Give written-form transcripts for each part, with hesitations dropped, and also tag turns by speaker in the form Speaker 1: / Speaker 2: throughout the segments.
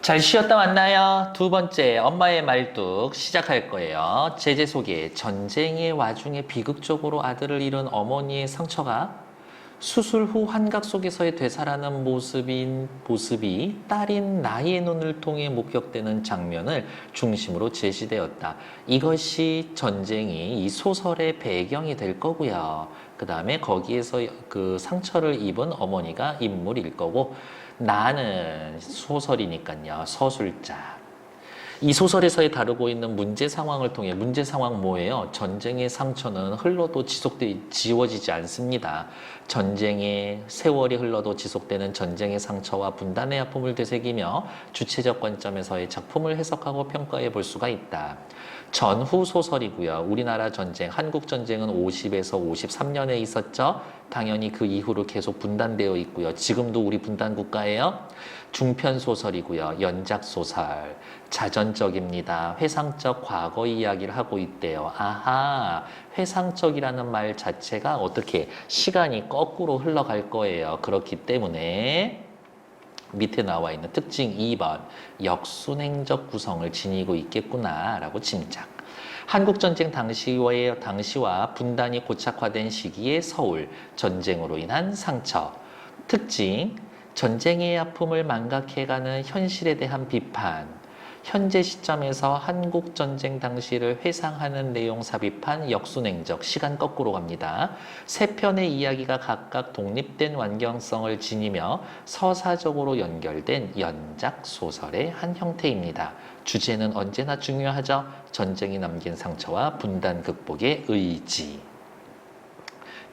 Speaker 1: 잘 쉬었다 왔나요? 두 번째, 엄마의 말뚝 시작할 거예요. 제재 소개. 전쟁의 와중에 비극적으로 아들을 잃은 어머니의 상처가 수술 후 환각 속에서의 되살아난 모습이 딸인 나의 눈을 통해 목격되는 장면을 중심으로 제시되었다. 이것이 전쟁이 이 소설의 배경이 될 거고요. 그 다음에 거기에서 그 상처를 입은 어머니가 인물일 거고, 나는 소설이니까요. 서술자. 이 소설에서 다루고 있는 문제 상황을 통해 문제 상황 뭐예요? 전쟁의 상처는 흘러도 지워지지 않습니다. 전쟁의 세월이 흘러도 지속되는 전쟁의 상처와 분단의 아픔을 되새기며 주체적 관점에서의 작품을 해석하고 평가해 볼 수가 있다. 전후 소설이고요. 우리나라 전쟁, 한국 전쟁은 50에서 53년에 있었죠. 당연히 그 이후로 계속 분단되어 있고요. 지금도 우리 분단 국가예요. 중편 소설이고요. 연작 소설. 자전적입니다. 회상적 과거 이야기를 하고 있대요. 아하, 회상적이라는 말 자체가 어떻게 시간이 거꾸로 흘러갈 거예요. 그렇기 때문에 밑에 나와 있는 특징 2번 역순행적 구성을 지니고 있겠구나라고 짐작. 한국전쟁 당시와 분단이 고착화된 시기의 서울, 전쟁으로 인한 상처. 특징, 전쟁의 아픔을 망각해가는 현실에 대한 비판. 현재 시점에서 한국전쟁 당시를 회상하는 내용 삽입한 역순행적, 시간 거꾸로 갑니다. 세 편의 이야기가 각각 독립된 완경성을 지니며 서사적으로 연결된 연작 소설의 한 형태입니다. 주제는 언제나 중요하죠. 전쟁이 남긴 상처와 분단 극복의 의지.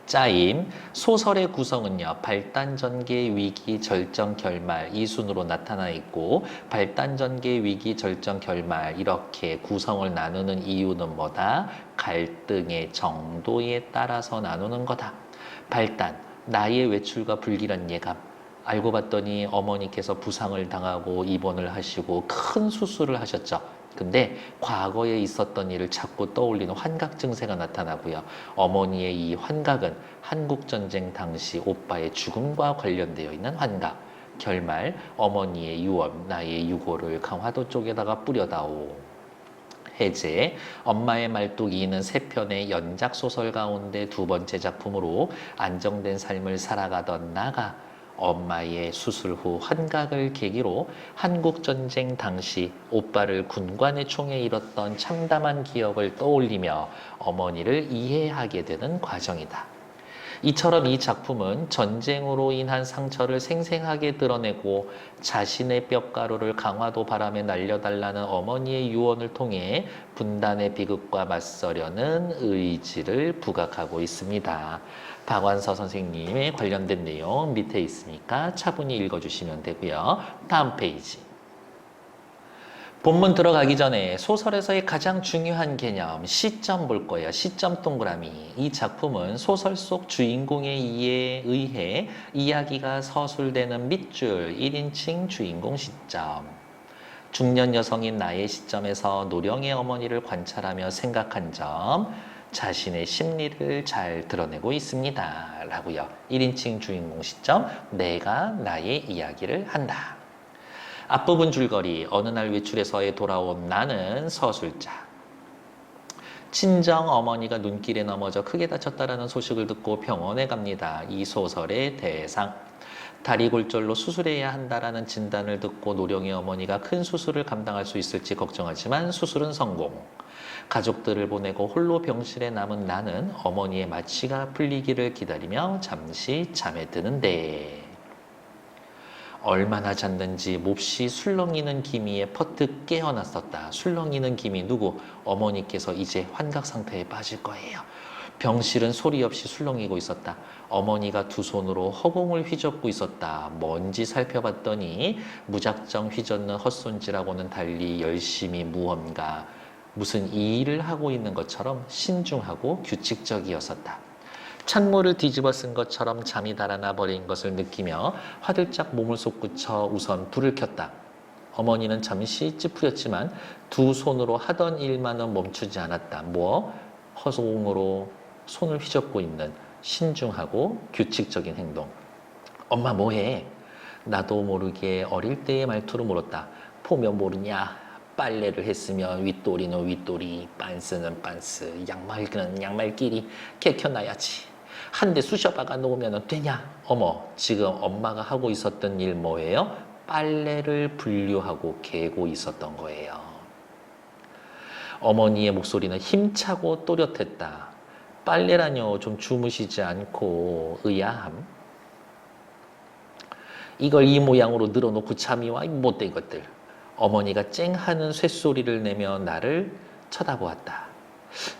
Speaker 1: 짜임, 소설의 구성은요. 발단, 전개, 위기, 절정, 결말 이 순으로 나타나 있고 발단, 전개, 위기, 절정, 결말 이렇게 구성을 나누는 이유는 뭐다? 갈등의 정도에 따라서 나누는 거다. 발단, 나의 외출과 불길한 예감. 알고 봤더니 어머니께서 부상을 당하고 입원을 하시고 큰 수술을 하셨죠. 근데 과거에 있었던 일을 자꾸 떠올리는 환각 증세가 나타나고요. 어머니의 이 환각은 한국전쟁 당시 오빠의 죽음과 관련되어 있는 환각. 결말, 어머니의 유언, 나의 유고를 강화도 쪽에다가 뿌려다오. 해제, 엄마의 말뚝이는 세 편의 연작 소설 가운데 두 번째 작품으로 안정된 삶을 살아가던 나가 엄마의 수술 후 환각을 계기로 한국전쟁 당시 오빠를 군관의 총에 잃었던 참담한 기억을 떠올리며 어머니를 이해하게 되는 과정이다. 이처럼 이 작품은 전쟁으로 인한 상처를 생생하게 드러내고 자신의 뼈가루를 강화도 바람에 날려달라는 어머니의 유언을 통해 분단의 비극과 맞서려는 의지를 부각하고 있습니다. 박완서 선생님의 관련된 내용 밑에 있으니까 차분히 읽어주시면 되고요. 다음 페이지. 본문 들어가기 전에 소설에서의 가장 중요한 개념, 시점 볼 거예요. 시점 동그라미. 이 작품은 소설 속 주인공에 의해 이야기가 서술되는 밑줄, 1인칭 주인공 시점. 중년 여성인 나의 시점에서 노령의 어머니를 관찰하며 생각한 점, 자신의 심리를 잘 드러내고 있습니다. 라고요. 1인칭 주인공 시점, 내가 나의 이야기를 한다. 앞부분 줄거리, 어느 날 외출에서의 돌아온 나는 서술자. 친정 어머니가 눈길에 넘어져 크게 다쳤다라는 소식을 듣고 병원에 갑니다. 이 소설의 대상. 다리 골절로 수술해야 한다라는 진단을 듣고 노령의 어머니가 큰 수술을 감당할 수 있을지 걱정하지만 수술은 성공. 가족들을 보내고 홀로 병실에 남은 나는 어머니의 마취가 풀리기를 기다리며 잠시 잠에 드는데 얼마나 잤는지 몹시 술렁이는 기미에 퍼뜩 깨어났었다. 술렁이는 기미 누구? 어머니께서 이제 환각 상태에 빠질 거예요. 병실은 소리 없이 술렁이고 있었다. 어머니가 두 손으로 허공을 휘젓고 있었다. 뭔지 살펴봤더니 무작정 휘젓는 헛손질하고는 달리 열심히 무슨 일을 하고 있는 것처럼 신중하고 규칙적이었었다. 찬물을 뒤집어 쓴 것처럼 잠이 달아나 버린 것을 느끼며 화들짝 몸을 솟구쳐 우선 불을 켰다. 어머니는 잠시 찌푸렸지만 두 손으로 하던 일만은 멈추지 않았다. 허공으로 손을 휘젓고 있는 신중하고 규칙적인 행동. 엄마 뭐해? 나도 모르게 어릴 때의 말투로 물었다. 보면 모르냐. 빨래를 했으면 윗도리는 윗도리, 빤스는 빤스, 양말은 양말끼리 개켜놔야지. 한 대 쑤셔박아 놓으면 되냐? 어머, 지금 엄마가 하고 있었던 일 뭐예요? 빨래를 분류하고 개고 있었던 거예요. 어머니의 목소리는 힘차고 또렷했다. 빨래라뇨, 좀 주무시지 않고 의아함. 이걸 이 모양으로 늘어놓고 참이 와, 이 못된 것들. 어머니가 쨍하는 쇳소리를 내며 나를 쳐다보았다.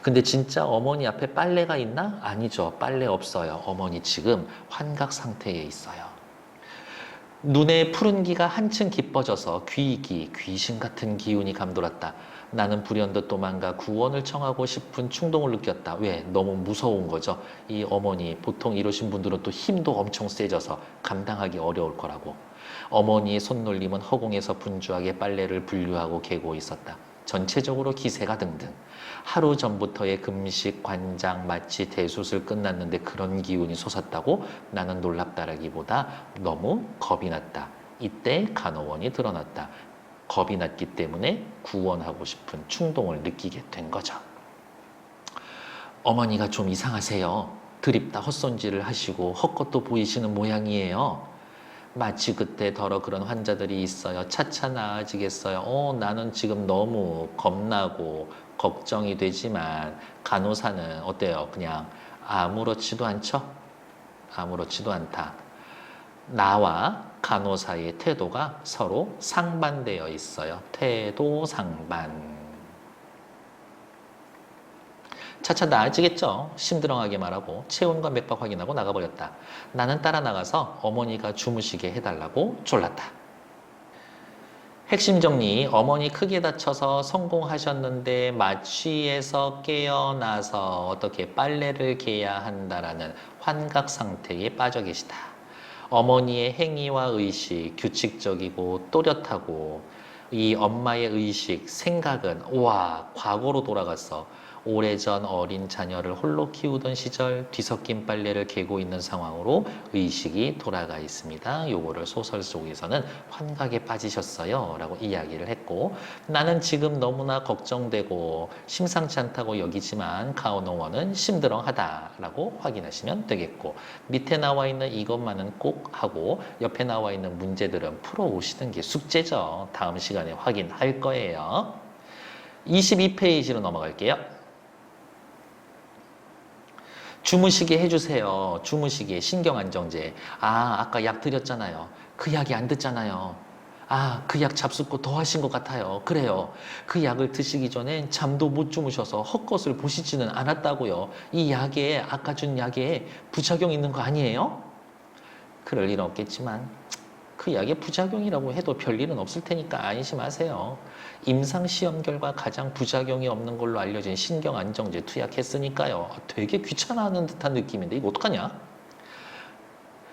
Speaker 1: 근데 진짜 어머니 앞에 빨래가 있나? 아니죠. 빨래 없어요. 어머니 지금 환각 상태에 있어요. 눈에 푸른기가 한층 깊어져서 귀신 같은 기운이 감돌았다. 나는 불현듯 도망가 구원을 청하고 싶은 충동을 느꼈다. 왜? 너무 무서운 거죠. 이 어머니, 보통 이러신 분들은 또 힘도 엄청 세져서 감당하기 어려울 거라고. 어머니의 손놀림은 허공에서 분주하게 빨래를 분류하고 개고 있었다. 전체적으로 기세가 등등. 하루 전부터의 금식, 관장, 마취, 대수술 끝났는데 그런 기운이 솟았다고? 나는 놀랍다라기보다 너무 겁이 났다. 이때 간호원이 드러났다. 겁이 났기 때문에 구원하고 싶은 충동을 느끼게 된 거죠. 어머니가 좀 이상하세요. 드립다 헛손질을 하시고 헛것도 보이시는 모양이에요. 마치 그때 더러 그런 환자들이 있어요. 차차 나아지겠어요. 나는 지금 너무 겁나고 걱정이 되지만 간호사는 어때요? 그냥 아무렇지도 않죠? 아무렇지도 않다. 나와 간호사의 태도가 서로 상반되어 있어요. 태도 상반. 차차 나아지겠죠. 심드렁하게 말하고 체온과 맥박 확인하고 나가버렸다. 나는 따라 나가서 어머니가 주무시게 해달라고 졸랐다. 핵심 정리, 어머니 크게 다쳐서 성공하셨는데 마취에서 깨어나서 어떻게 빨래를 개야 한다라는 환각 상태에 빠져 계시다. 어머니의 행위와 의식, 규칙적이고 또렷하고 이 엄마의 의식, 생각은 우와, 과거로 돌아갔어. 오래전 어린 자녀를 홀로 키우던 시절 뒤섞인 빨래를 개고 있는 상황으로 의식이 돌아가 있습니다. 요거를 소설 속에서는 환각에 빠지셨어요 라고 이야기를 했고, 나는 지금 너무나 걱정되고 심상치 않다고 여기지만 간호원은 심드렁하다 라고 확인하시면 되겠고, 밑에 나와 있는 이것만은 꼭 하고 옆에 나와 있는 문제들은 풀어오시는 게 숙제죠. 다음 시간에 확인할 거예요. 22페이지로 넘어갈게요. 주무시게 해주세요. 주무시게, 신경안정제. 아까 약 드렸잖아요. 그 약이 안 듣잖아요. 그 약 잡숫고 더 하신 것 같아요. 그래요. 그 약을 드시기 전엔 잠도 못 주무셔서 헛것을 보시지는 않았다고요. 이 약에, 아까 준 약에 부작용 있는 거 아니에요? 그럴 일은 없겠지만 그 약의 부작용이라고 해도 별일은 없을 테니까 안심하세요. 임상시험 결과 가장 부작용이 없는 걸로 알려진 신경안정제 투약했으니까요. 되게 귀찮아하는 듯한 느낌인데 이거 어떡하냐?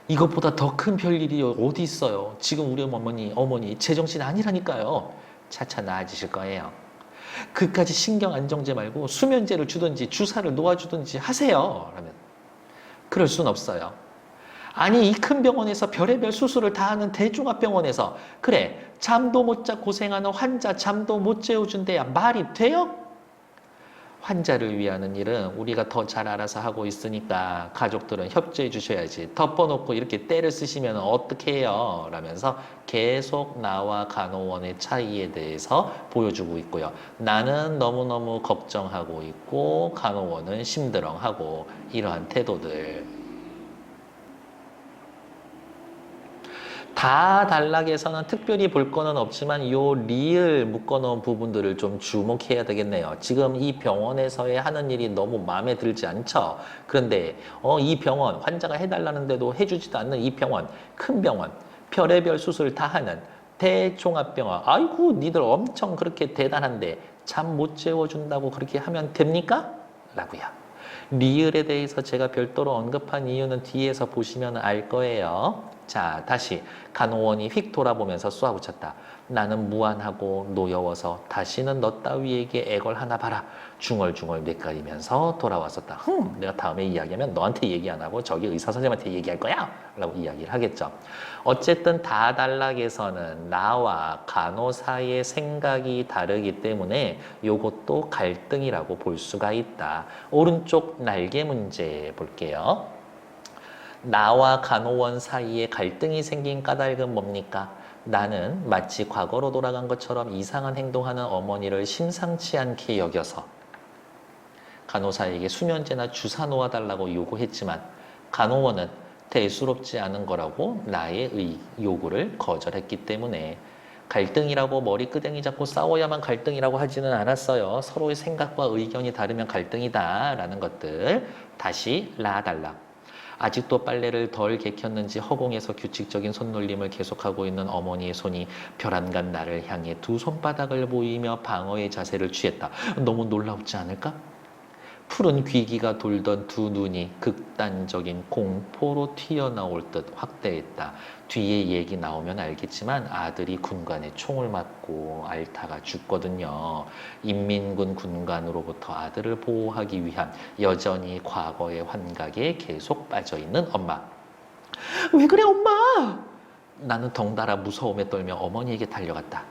Speaker 1: 이것보다 더 큰 별일이 어디 있어요. 지금 우리 어머니 제정신 아니라니까요. 차차 나아지실 거예요. 그까지 신경안정제 말고 수면제를 주든지 주사를 놓아주든지 하세요. 라면 그럴 순 없어요. 아니, 이 큰 병원에서 별의별 수술을 다 하는 대종합병원에서 그래, 잠도 못 자 고생하는 환자 잠도 못 재워준대야 말이 돼요? 환자를 위하는 일은 우리가 더 잘 알아서 하고 있으니까 가족들은 협조해 주셔야지. 덮어놓고 이렇게 때를 쓰시면 어떻게 해요? 라면서 계속 나와 간호원의 차이에 대해서 보여주고 있고요. 나는 너무너무 걱정하고 있고 간호원은 심드렁하고 이러한 태도들. 다 단락에서는 특별히 볼 거는 없지만 요 리을 묶어놓은 부분들을 좀 주목해야 되겠네요. 지금 이 병원에서의 하는 일이 너무 마음에 들지 않죠? 그런데 이 병원, 환자가 해달라는데도 해주지도 않는 이 병원, 큰 병원, 별의별 수술 다 하는 대종합병원. 아이고, 니들 엄청 그렇게 대단한데 잠 못 재워준다고 그렇게 하면 됩니까? 라고요. 리을에 대해서 제가 별도로 언급한 이유는 뒤에서 보시면 알 거예요. 자, 다시 간호원이 휙 돌아보면서 쏘아붙였다. 나는 무안하고 노여워서 다시는 너 따위에게 애걸 하나 봐라. 중얼중얼 뇌까리면서 돌아왔었다. 내가 다음에 이야기하면 너한테 얘기 안 하고 저기 의사 선생님한테 얘기할 거야 라고 이야기를 하겠죠. 어쨌든 다단락에서는 나와 간호사의 생각이 다르기 때문에 이것도 갈등이라고 볼 수가 있다. 오른쪽 날개 문제 볼게요. 나와 간호원 사이에 갈등이 생긴 까닭은 뭡니까? 나는 마치 과거로 돌아간 것처럼 이상한 행동하는 어머니를 심상치 않게 여겨서 간호사에게 수면제나 주사 놓아달라고 요구했지만 간호원은 대수롭지 않은 거라고 나의 요구를 거절했기 때문에 갈등이라고 머리끄댕이 잡고 싸워야만 갈등이라고 하지는 않았어요. 서로의 생각과 의견이 다르면 갈등이다 라는 것들. 다시 라달라. 아직도 빨래를 덜 개켰는지 허공에서 규칙적인 손놀림을 계속하고 있는 어머니의 손이 벼랑간 나를 향해 두 손바닥을 보이며 방어의 자세를 취했다. 너무 놀라우지 않을까? 푸른 귀기가 돌던 두 눈이 극단적인 공포로 튀어나올 듯 확대했다. 뒤에 얘기 나오면 알겠지만 아들이 군관에 총을 맞고 앓다가 죽거든요. 인민군 군관으로부터 아들을 보호하기 위한 여전히 과거의 환각에 계속 빠져있는 엄마. 왜 그래 엄마? 나는 덩달아 무서움에 떨며 어머니에게 달려갔다.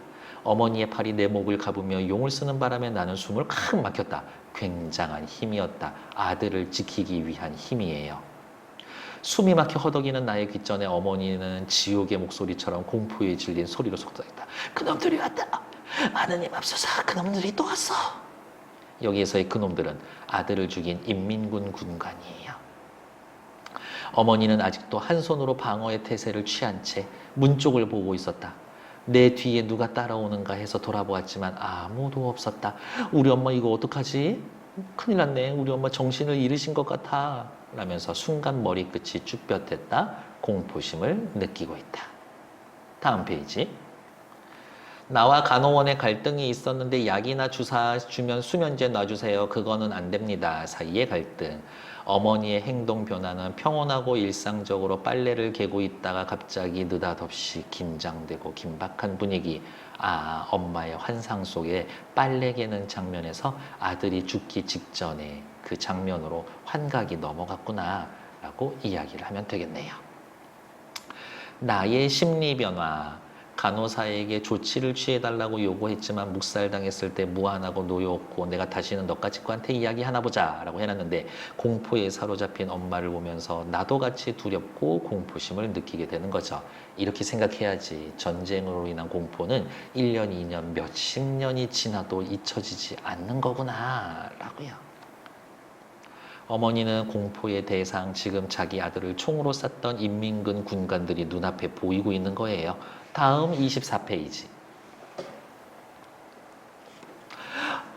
Speaker 1: 어머니의 팔이 내 목을 가부며 용을 쓰는 바람에 나는 숨을 칵 막혔다. 굉장한 힘이었다. 아들을 지키기 위한 힘이에요. 숨이 막혀 허덕이는 나의 귓전에 어머니는 지옥의 목소리처럼 공포에 질린 소리로 속삭였다. 그놈들이 왔다. 하느님 앞서서 그놈들이 또 왔어. 여기에서의 그놈들은 아들을 죽인 인민군 군관이에요. 어머니는 아직도 한 손으로 방어의 태세를 취한 채 문 쪽을 보고 있었다. 내 뒤에 누가 따라오는가 해서 돌아보았지만 아무도 없었다. 우리 엄마 이거 어떡하지? 큰일 났네. 우리 엄마 정신을 잃으신 것 같아. 라면서 순간 머리끝이 쭈뼛댔다. 공포심을 느끼고 있다. 다음 페이지. 나와 간호원의 갈등이 있었는데 약이나 주사 주면 수면제 놔주세요. 그거는 안 됩니다. 사이의 갈등. 어머니의 행동 변화는 평온하고 일상적으로 빨래를 개고 있다가 갑자기 느닷없이 긴장되고 긴박한 분위기. 엄마의 환상 속에 빨래 개는 장면에서 아들이 죽기 직전에 그 장면으로 환각이 넘어갔구나 라고 이야기를 하면 되겠네요. 나의 심리 변화. 간호사에게 조치를 취해달라고 요구했지만 묵살당했을 때 무안하고 노여웠고 내가 다시는 너까지 거한테 이야기하나 보자 라고 해놨는데 공포에 사로잡힌 엄마를 보면서 나도 같이 두렵고 공포심을 느끼게 되는 거죠. 이렇게 생각해야지 전쟁으로 인한 공포는 1년, 2년, 몇십 년이 지나도 잊혀지지 않는 거구나 라고요. 어머니는 공포의 대상, 지금 자기 아들을 총으로 쐈던 인민군 군관들이 눈앞에 보이고 있는 거예요. 다음 24페이지.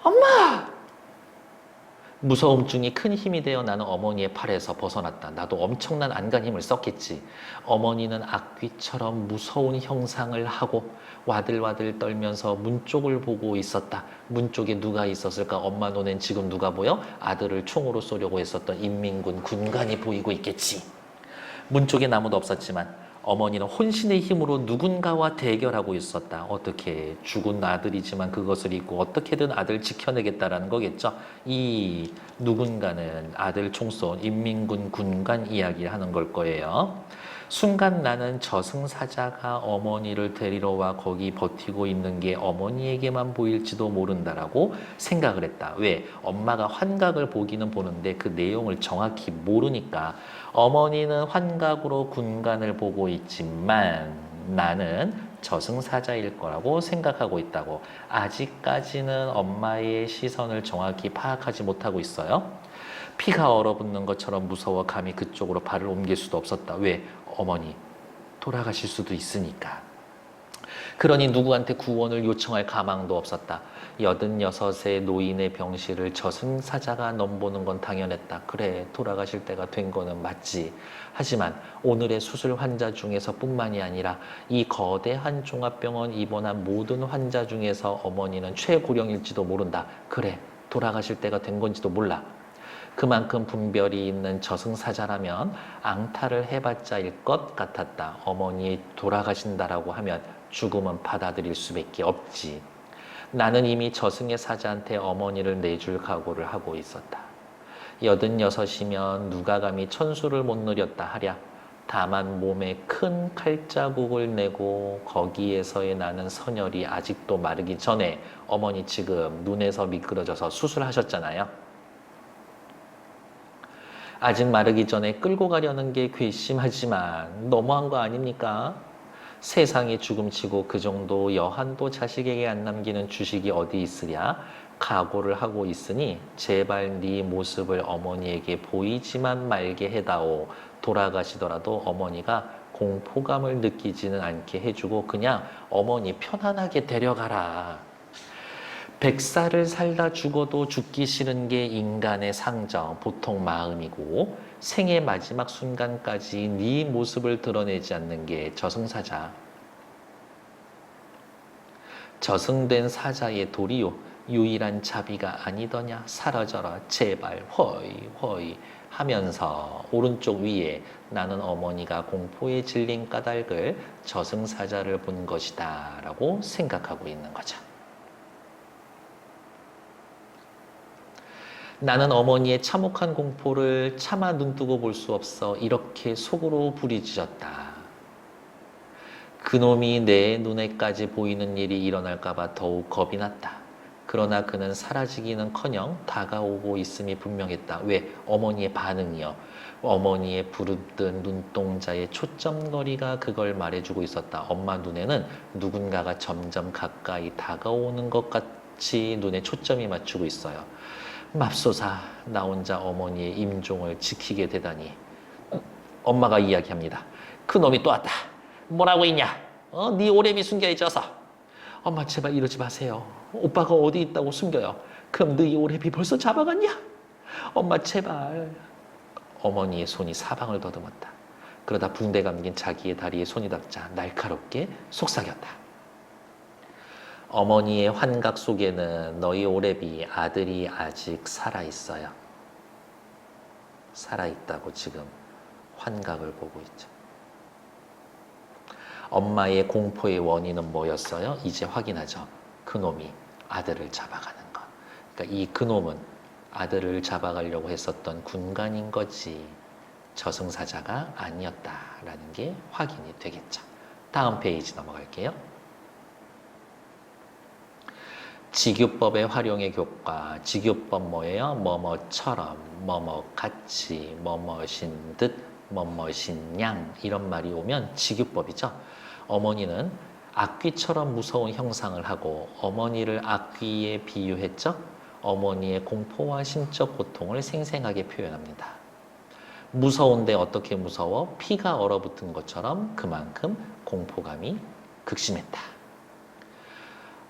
Speaker 1: 엄마! 무서움증이 큰 힘이 되어 나는 어머니의 팔에서 벗어났다. 나도 엄청난 안간 힘을 썼겠지. 어머니는 악귀처럼 무서운 형상을 하고 와들와들 떨면서 문 쪽을 보고 있었다. 문 쪽에 누가 있었을까? 엄마 눈엔 지금 누가 보여? 아들을 총으로 쏘려고 했었던 인민군 군관이 보이고 있겠지. 문 쪽엔 아무도 없었지만 어머니는 혼신의 힘으로 누군가와 대결하고 있었다. 어떻게 죽은 아들이지만 그것을 잊고 어떻게든 아들 지켜내겠다라는 거겠죠. 이 누군가는 아들 총 쏜 인민군 군관 이야기를 하는 걸 거예요. 순간 나는 저승사자가 어머니를 데리러 와 거기 버티고 있는 게 어머니에게만 보일지도 모른다라고 생각을 했다. 왜? 엄마가 환각을 보기는 보는데 그 내용을 정확히 모르니까 어머니는 환각으로 군관을 보고 있지만 나는 저승사자일 거라고 생각하고 있다고. 아직까지는 엄마의 시선을 정확히 파악하지 못하고 있어요. 피가 얼어붙는 것처럼 무서워 감히 그쪽으로 발을 옮길 수도 없었다. 왜? 어머니 돌아가실 수도 있으니까. 그러니 누구한테 구원을 요청할 가망도 없었다. 86의 노인의 병실을 저승사자가 넘보는 건 당연했다. 그래, 돌아가실 때가 된 거는 맞지. 하지만 오늘의 수술 환자 중에서 뿐만이 아니라 이 거대한 종합병원 입원한 모든 환자 중에서 어머니는 최고령일지도 모른다. 그래, 돌아가실 때가 된 건지도 몰라. 그만큼 분별이 있는 저승사자라면 앙탈을 해봤자일 것 같았다. 어머니 돌아가신다라고 하면 죽음은 받아들일 수밖에 없지. 나는 이미 저승의 사자한테 어머니를 내줄 각오를 하고 있었다. 86이면 누가 감히 천수를 못 누렸다 하랴. 다만 몸에 큰 칼자국을 내고 거기에서의 나는 선혈이 아직도 마르기 전에 어머니 지금 눈에서 미끄러져서 수술하셨잖아요. 아직 마르기 전에 끌고 가려는 게 괘씸하지만 너무한 거 아닙니까? 세상에 죽음치고 그 정도 여한도 자식에게 안 남기는 주식이 어디 있으랴? 각오를 하고 있으니 제발 네 모습을 어머니에게 보이지만 말게 해다오. 돌아가시더라도 어머니가 공포감을 느끼지는 않게 해주고 그냥 어머니 편안하게 데려가라. 100살을 살다 죽어도 죽기 싫은 게 인간의 상정, 보통 마음이고 생의 마지막 순간까지 네 모습을 드러내지 않는 게 저승사자. 저승된 사자의 도리요 유일한 자비가 아니더냐. 사라져라 제발 허이 허이 하면서 오른쪽 위에 나는 어머니가 공포에 질린 까닭을 저승사자를 본 것이다 라고 생각하고 있는 거죠. 나는 어머니의 참혹한 공포를 차마 눈뜨고 볼 수 없어 이렇게 속으로 부리짖었다. 그놈이 내 눈에까지 보이는 일이 일어날까봐 더욱 겁이 났다. 그러나 그는 사라지기는커녕 다가오고 있음이 분명했다. 왜? 어머니의 반응이요. 어머니의 부릅뜬 눈동자의 초점거리가 그걸 말해주고 있었다. 엄마 눈에는 누군가가 점점 가까이 다가오는 것 같이 눈에 초점이 맞추고 있어요. 맙소사 나 혼자 어머니의 임종을 지키게 되다니. 엄마가 이야기합니다. 그놈이 또 왔다. 뭐라고 있냐? 네 오래미 숨겨있어서. 엄마 제발 이러지 마세요. 오빠가 어디 있다고 숨겨요. 그럼 네 오래미 벌써 잡아갔냐? 엄마 제발. 어머니의 손이 사방을 더듬었다. 그러다 붕대 감긴 자기의 다리에 손이 닿자 날카롭게 속삭였다. 어머니의 환각 속에는 너희 오래비 아들이 아직 살아있어요. 살아있다고 지금 환각을 보고 있죠. 엄마의 공포의 원인은 뭐였어요? 이제 확인하죠. 그놈이 아들을 잡아가는 것. 그러니까 이 그놈은 아들을 잡아가려고 했었던 군관인 거지 저승사자가 아니었다라는 게 확인이 되겠죠. 다음 페이지 넘어갈게요. 직유법의 활용의 교과. 직유법 뭐예요? 뭐뭐처럼, 뭐뭐같이, 뭐뭐신 듯, 뭐뭐신 양 이런 말이 오면 직유법이죠. 어머니는 악귀처럼 무서운 형상을 하고 어머니를 악귀에 비유했죠. 어머니의 공포와 심적 고통을 생생하게 표현합니다. 무서운데 어떻게 무서워? 피가 얼어붙은 것처럼 그만큼 공포감이 극심했다.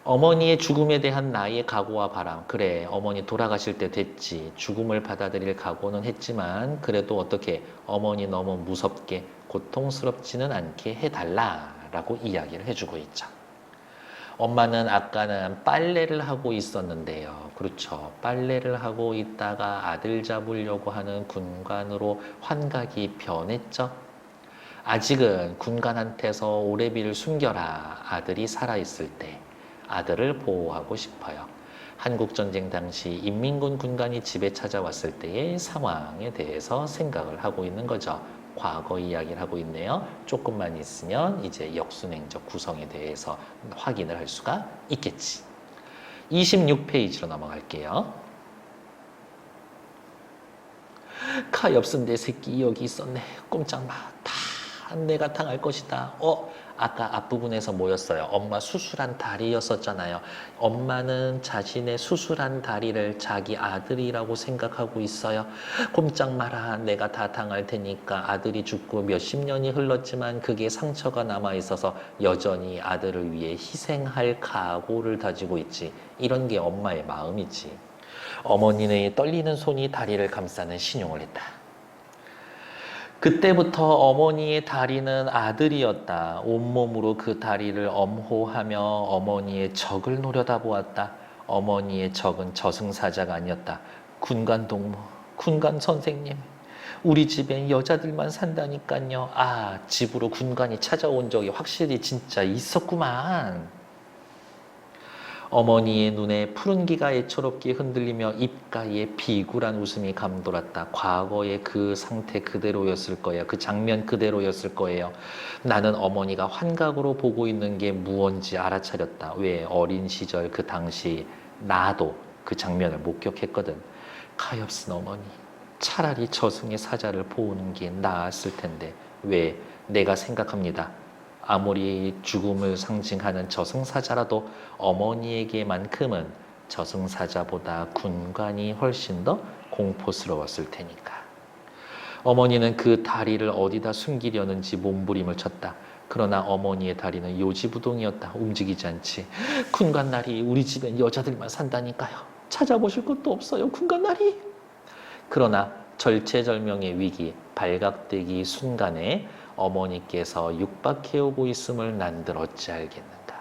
Speaker 1: 어머니의 죽음에 대한 나의 각오와 바람. 그래, 어머니 돌아가실 때 됐지. 죽음을 받아들일 각오는 했지만 그래도 어떻게 어머니 너무 무섭게 고통스럽지는 않게 해달라라고 이야기를 해주고 있죠. 엄마는 아까는 빨래를 하고 있었는데요. 그렇죠. 빨래를 하고 있다가 아들 잡으려고 하는 군관으로 환각이 변했죠. 아직은 군관한테서 오래비를 숨겨라. 아들이 살아있을 때. 아들을 보호하고 싶어요. 한국전쟁 당시 인민군 군관이 집에 찾아왔을 때의 상황에 대해서 생각을 하고 있는 거죠. 과거 이야기를 하고 있네요. 조금만 있으면 이제 역순행적 구성에 대해서 확인을 할 수가 있겠지. 26페이지로 넘어갈게요. 가엾은 내 새끼 여기 있었네. 꼼짝 마. 다 내가 당할 것이다. 아까 앞부분에서 뭐였어요? 엄마 수술한 다리였었잖아요. 엄마는 자신의 수술한 다리를 자기 아들이라고 생각하고 있어요. 꼼짝 마라. 내가 다 당할 테니까. 아들이 죽고 몇십 년이 흘렀지만 그게 상처가 남아있어서 여전히 아들을 위해 희생할 각오를 다지고 있지. 이런 게 엄마의 마음이지. 어머니의 떨리는 손이 다리를 감싸는 신용을 했다. 그때부터 어머니의 다리는 아들이었다. 온몸으로 그 다리를 엄호하며 어머니의 적을 노려다보았다. 어머니의 적은 저승사자가 아니었다. 군관동무, 군관 선생님, 우리 집엔 여자들만 산다니까요. 아, 집으로 군관이 찾아온 적이 확실히 진짜 있었구만. 어머니의 눈에 푸른기가 애처롭게 흔들리며 입가에 비굴한 웃음이 감돌았다. 과거의 그 상태 그대로였을 거예요. 그 장면 그대로였을 거예요. 나는 어머니가 환각으로 보고 있는 게 무언지 알아차렸다. 왜? 어린 시절 그 당시 나도 그 장면을 목격했거든. 가엾은 어머니, 차라리 저승의 사자를 보는 게 나았을 텐데. 왜? 내가 생각합니다. 아무리 죽음을 상징하는 저승사자라도 어머니에게만큼은 저승사자보다 군관이 훨씬 더 공포스러웠을 테니까. 어머니는 그 다리를 어디다 숨기려는지 몸부림을 쳤다. 그러나 어머니의 다리는 요지부동이었다. 움직이지 않지. 군관나리, 우리 집엔 여자들만 산다니까요. 찾아보실 것도 없어요, 군관나리. 그러나 절체절명의 위기, 발각되기 순간에 어머니께서 육박해오고 있음을 난들 어찌 알겠는가.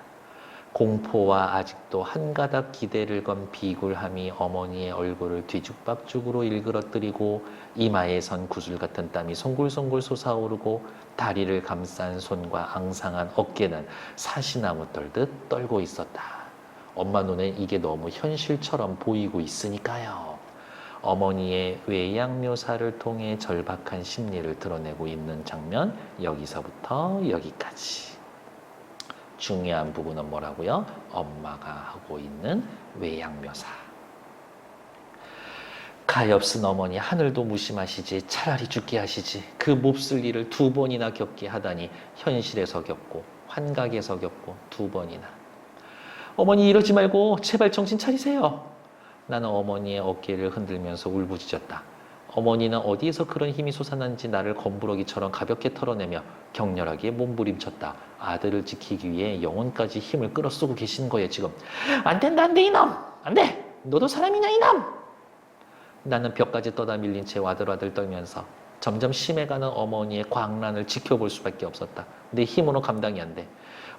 Speaker 1: 공포와 아직도 한 가닥 기대를 건 비굴함이 어머니의 얼굴을 뒤죽박죽으로 일그러뜨리고 이마에선 구슬 같은 땀이 송골송골 솟아오르고 다리를 감싼 손과 앙상한 어깨는 사시나무 떨듯 떨고 있었다. 엄마 눈엔 이게 너무 현실처럼 보이고 있으니까요. 어머니의 외양 묘사를 통해 절박한 심리를 드러내고 있는 장면, 여기서부터 여기까지. 중요한 부분은 뭐라고요? 엄마가 하고 있는 외양 묘사. 가엾은 어머니, 하늘도 무심하시지 차라리 죽게 하시지. 그 몹쓸 일을 2번이나 겪게 하다니. 현실에서 겪고 환각에서 겪고 2번이나. 어머니, 이러지 말고 제발 정신 차리세요. 나는 어머니의 어깨를 흔들면서 울부짖었다. 어머니는 어디에서 그런 힘이 솟아난지 나를 검부러기처럼 가볍게 털어내며 격렬하게 몸부림쳤다. 아들을 지키기 위해 영혼까지 힘을 끌어쓰고 계신 거예요, 지금. 안 된다, 안 돼, 이놈! 안 돼! 너도 사람이냐, 이놈! 나는 벽까지 떠다 밀린 채 와들와들 떨면서 점점 심해가는 어머니의 광란을 지켜볼 수밖에 없었다. 내 힘으로 감당이 안 돼.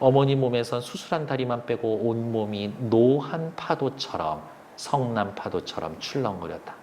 Speaker 1: 어머니 몸에선 수술한 다리만 빼고 온몸이 노한 파도처럼, 성난 파도처럼 출렁거렸다.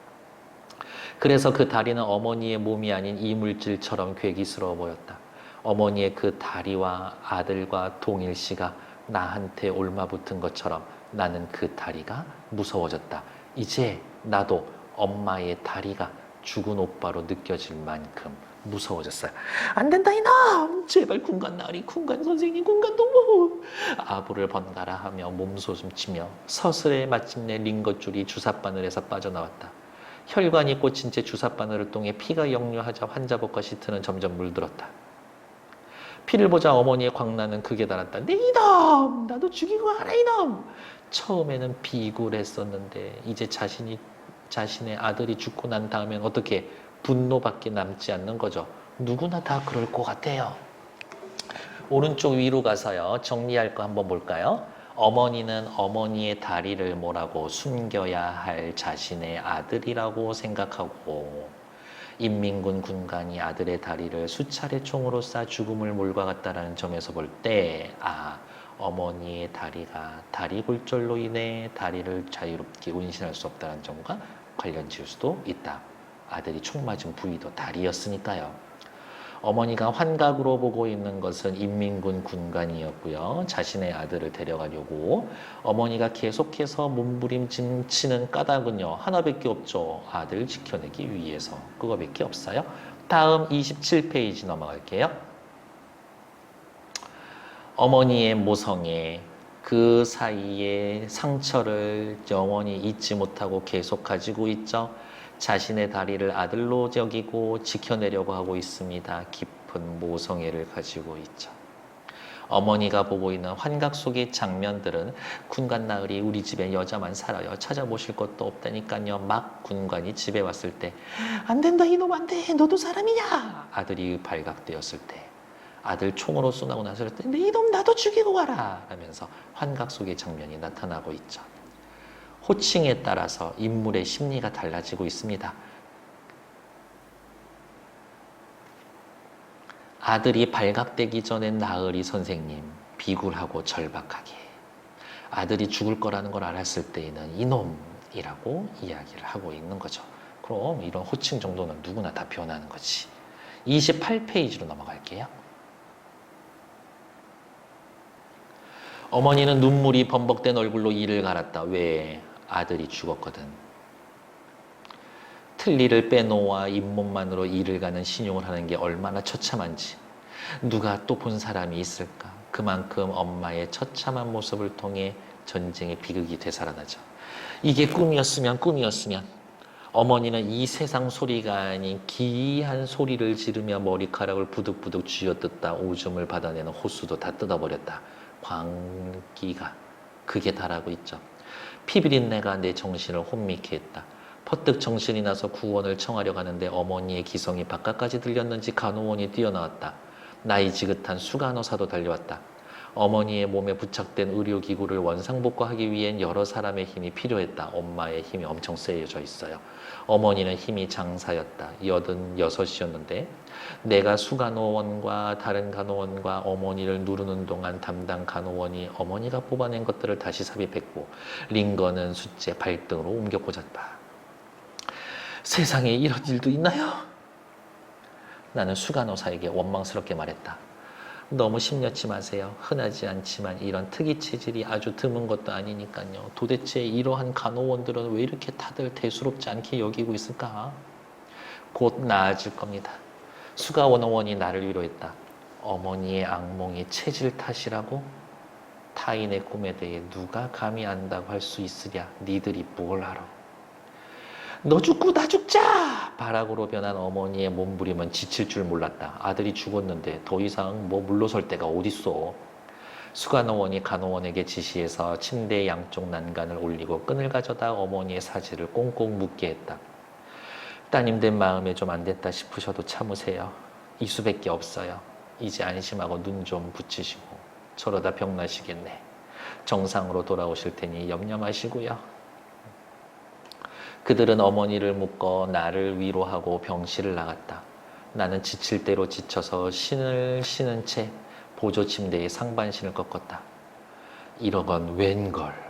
Speaker 1: 그래서 그 다리는 어머니의 몸이 아닌 이물질처럼 괴기스러워 보였다. 어머니의 그 다리와 아들과 동일시가 나한테 옮아붙은 것처럼 나는 그 다리가 무서워졌다. 이제 나도 엄마의 다리가 죽은 오빠로 느껴질 만큼 무서워졌어요. 안 된다, 이놈! 제발 군관나리, 군관 선생님, 군관 동무! 아부를 번갈아 하며 몸소심치며 서슬에 마침내 링거줄이 주삿바늘에서 빠져나왔다. 혈관이 꽂힌 채 주삿바늘을 통해 피가 역류하자 환자복과 시트는 점점 물들었다. 피를 보자 어머니의 광란은 극에 달았다. 네, 이놈! 나도 죽이고 가라, 이놈! 처음에는 비굴했었는데 이제 자신의 아들이 죽고 난 다음엔 어떻게 분노밖에 남지 않는 거죠. 누구나 다 그럴 것 같아요. 오른쪽 위로 가서요. 정리할 거 한번 볼까요? 어머니는 어머니의 다리를 뭐라고 숨겨야 할 자신의 아들이라고 생각하고 인민군 군관이 아들의 다리를 수차례 총으로 쏴 죽음을 몰과갔다라는 점에서 볼 때 어머니의 다리가 다리 골절로 인해 다리를 자유롭게 운신할 수 없다는 점과 관련 지을 수도 있다. 아들이 총 맞은 부위도 다리였으니까요. 어머니가 환각으로 보고 있는 것은 인민군 군관이었고요. 자신의 아들을 데려가려고 어머니가 계속해서 몸부림치는 까닭은요. 하나밖에 없죠. 아들 지켜내기 위해서. 그거밖에 없어요. 다음 27페이지 넘어갈게요. 어머니의 모성애, 그 사이에 상처를 영원히 잊지 못하고 계속 가지고 있죠. 자신의 다리를 아들로 여기고 지켜내려고 하고 있습니다. 깊은 모성애를 가지고 있죠. 어머니가 보고 있는 환각 속의 장면들은 군관 나으리 우리 집에 여자만 살아요. 찾아보실 것도 없다니까요. 막 군관이 집에 왔을 때 안 된다, 이놈 안 돼. 너도 사람이냐. 아들이 발각되었을 때 아들 총으로 쏘나고 나섰을 때 이놈 나도 죽이고 가라 하면서 환각 속의 장면이 나타나고 있죠. 호칭에 따라서 인물의 심리가 달라지고 있습니다. 아들이 발각되기 전엔 나으리 선생님, 비굴하고 절박하게. 아들이 죽을 거라는 걸 알았을 때에는 이놈이라고 이야기를 하고 있는 거죠. 그럼 이런 호칭 정도는 누구나 다 변하는 거지. 28페이지로 넘어갈게요. 어머니는 눈물이 범벅된 얼굴로 이를 갈았다. 왜? 아들이 죽었거든. 틀니를 빼놓아 잇몸만으로 이를 가는 신용을 하는 게 얼마나 처참한지 누가 또 본 사람이 있을까. 그만큼 엄마의 처참한 모습을 통해 전쟁의 비극이 되살아나죠. 이게 꿈이었으면 어머니는 이 세상 소리가 아닌 기이한 소리를 지르며 머리카락을 부득부득 쥐어뜯다 오줌을 받아내는 호수도 다 뜯어버렸다. 광기가 극에 달하고 있죠. 피비린내가 내 정신을 혼미케 했다. 퍼뜩 정신이 나서 구원을 청하려 가는데 어머니의 기성이 바깥까지 들렸는지 간호원이 뛰어나왔다. 나이 지긋한 수간호사도 달려왔다. 어머니의 몸에 부착된 의료기구를 원상복구하기 위hen 여러 사람의 힘이 필요했다. 엄마의 힘이 엄청 세여져 있어요. 어머니는 힘이 장사였다. 86이었는데 내가 수간호원과 다른 간호원과 어머니를 누르는 동안 담당 간호원이 어머니가 뽑아낸 것들을 다시 삽입했고 링거는 숫제 발등으로 옮겨 꽂았다. 세상에 이런 일도 있나요? 나는 수간호사에게 원망스럽게 말했다. 너무 심려치 마세요. 흔하지 않지만 이런 특이 체질이 아주 드문 것도 아니니까요. 도대체 이러한 간호원들은 왜 이렇게 다들 대수롭지 않게 여기고 있을까? 곧 나아질 겁니다. 수간호원이 나를 위로했다. 어머니의 악몽이 체질 탓이라고? 타인의 꿈에 대해 누가 감히 안다고 할 수 있으랴. 니들이 뭘 알아. 너 죽고 나 죽자! 바락으로 변한 어머니의 몸부림은 지칠 줄 몰랐다. 아들이 죽었는데 더 이상 물러설 데가 어딨어. 수간호원이 간호원에게 지시해서 침대 양쪽 난간을 올리고 끈을 가져다 어머니의 사지를 꽁꽁 묶게 했다. 따님된 마음에 좀 안 됐다 싶으셔도 참으세요. 이 수밖에 없어요. 이제 안심하고 눈 좀 붙이시고 저러다 병나시겠네. 정상으로 돌아오실 테니 염려 마시고요. 그들은 어머니를 묶어 나를 위로하고 병실을 나갔다. 나는 지칠 대로 지쳐서 신을 신은 채 보조 침대에 상반신을 꺾었다. 이러건 웬걸.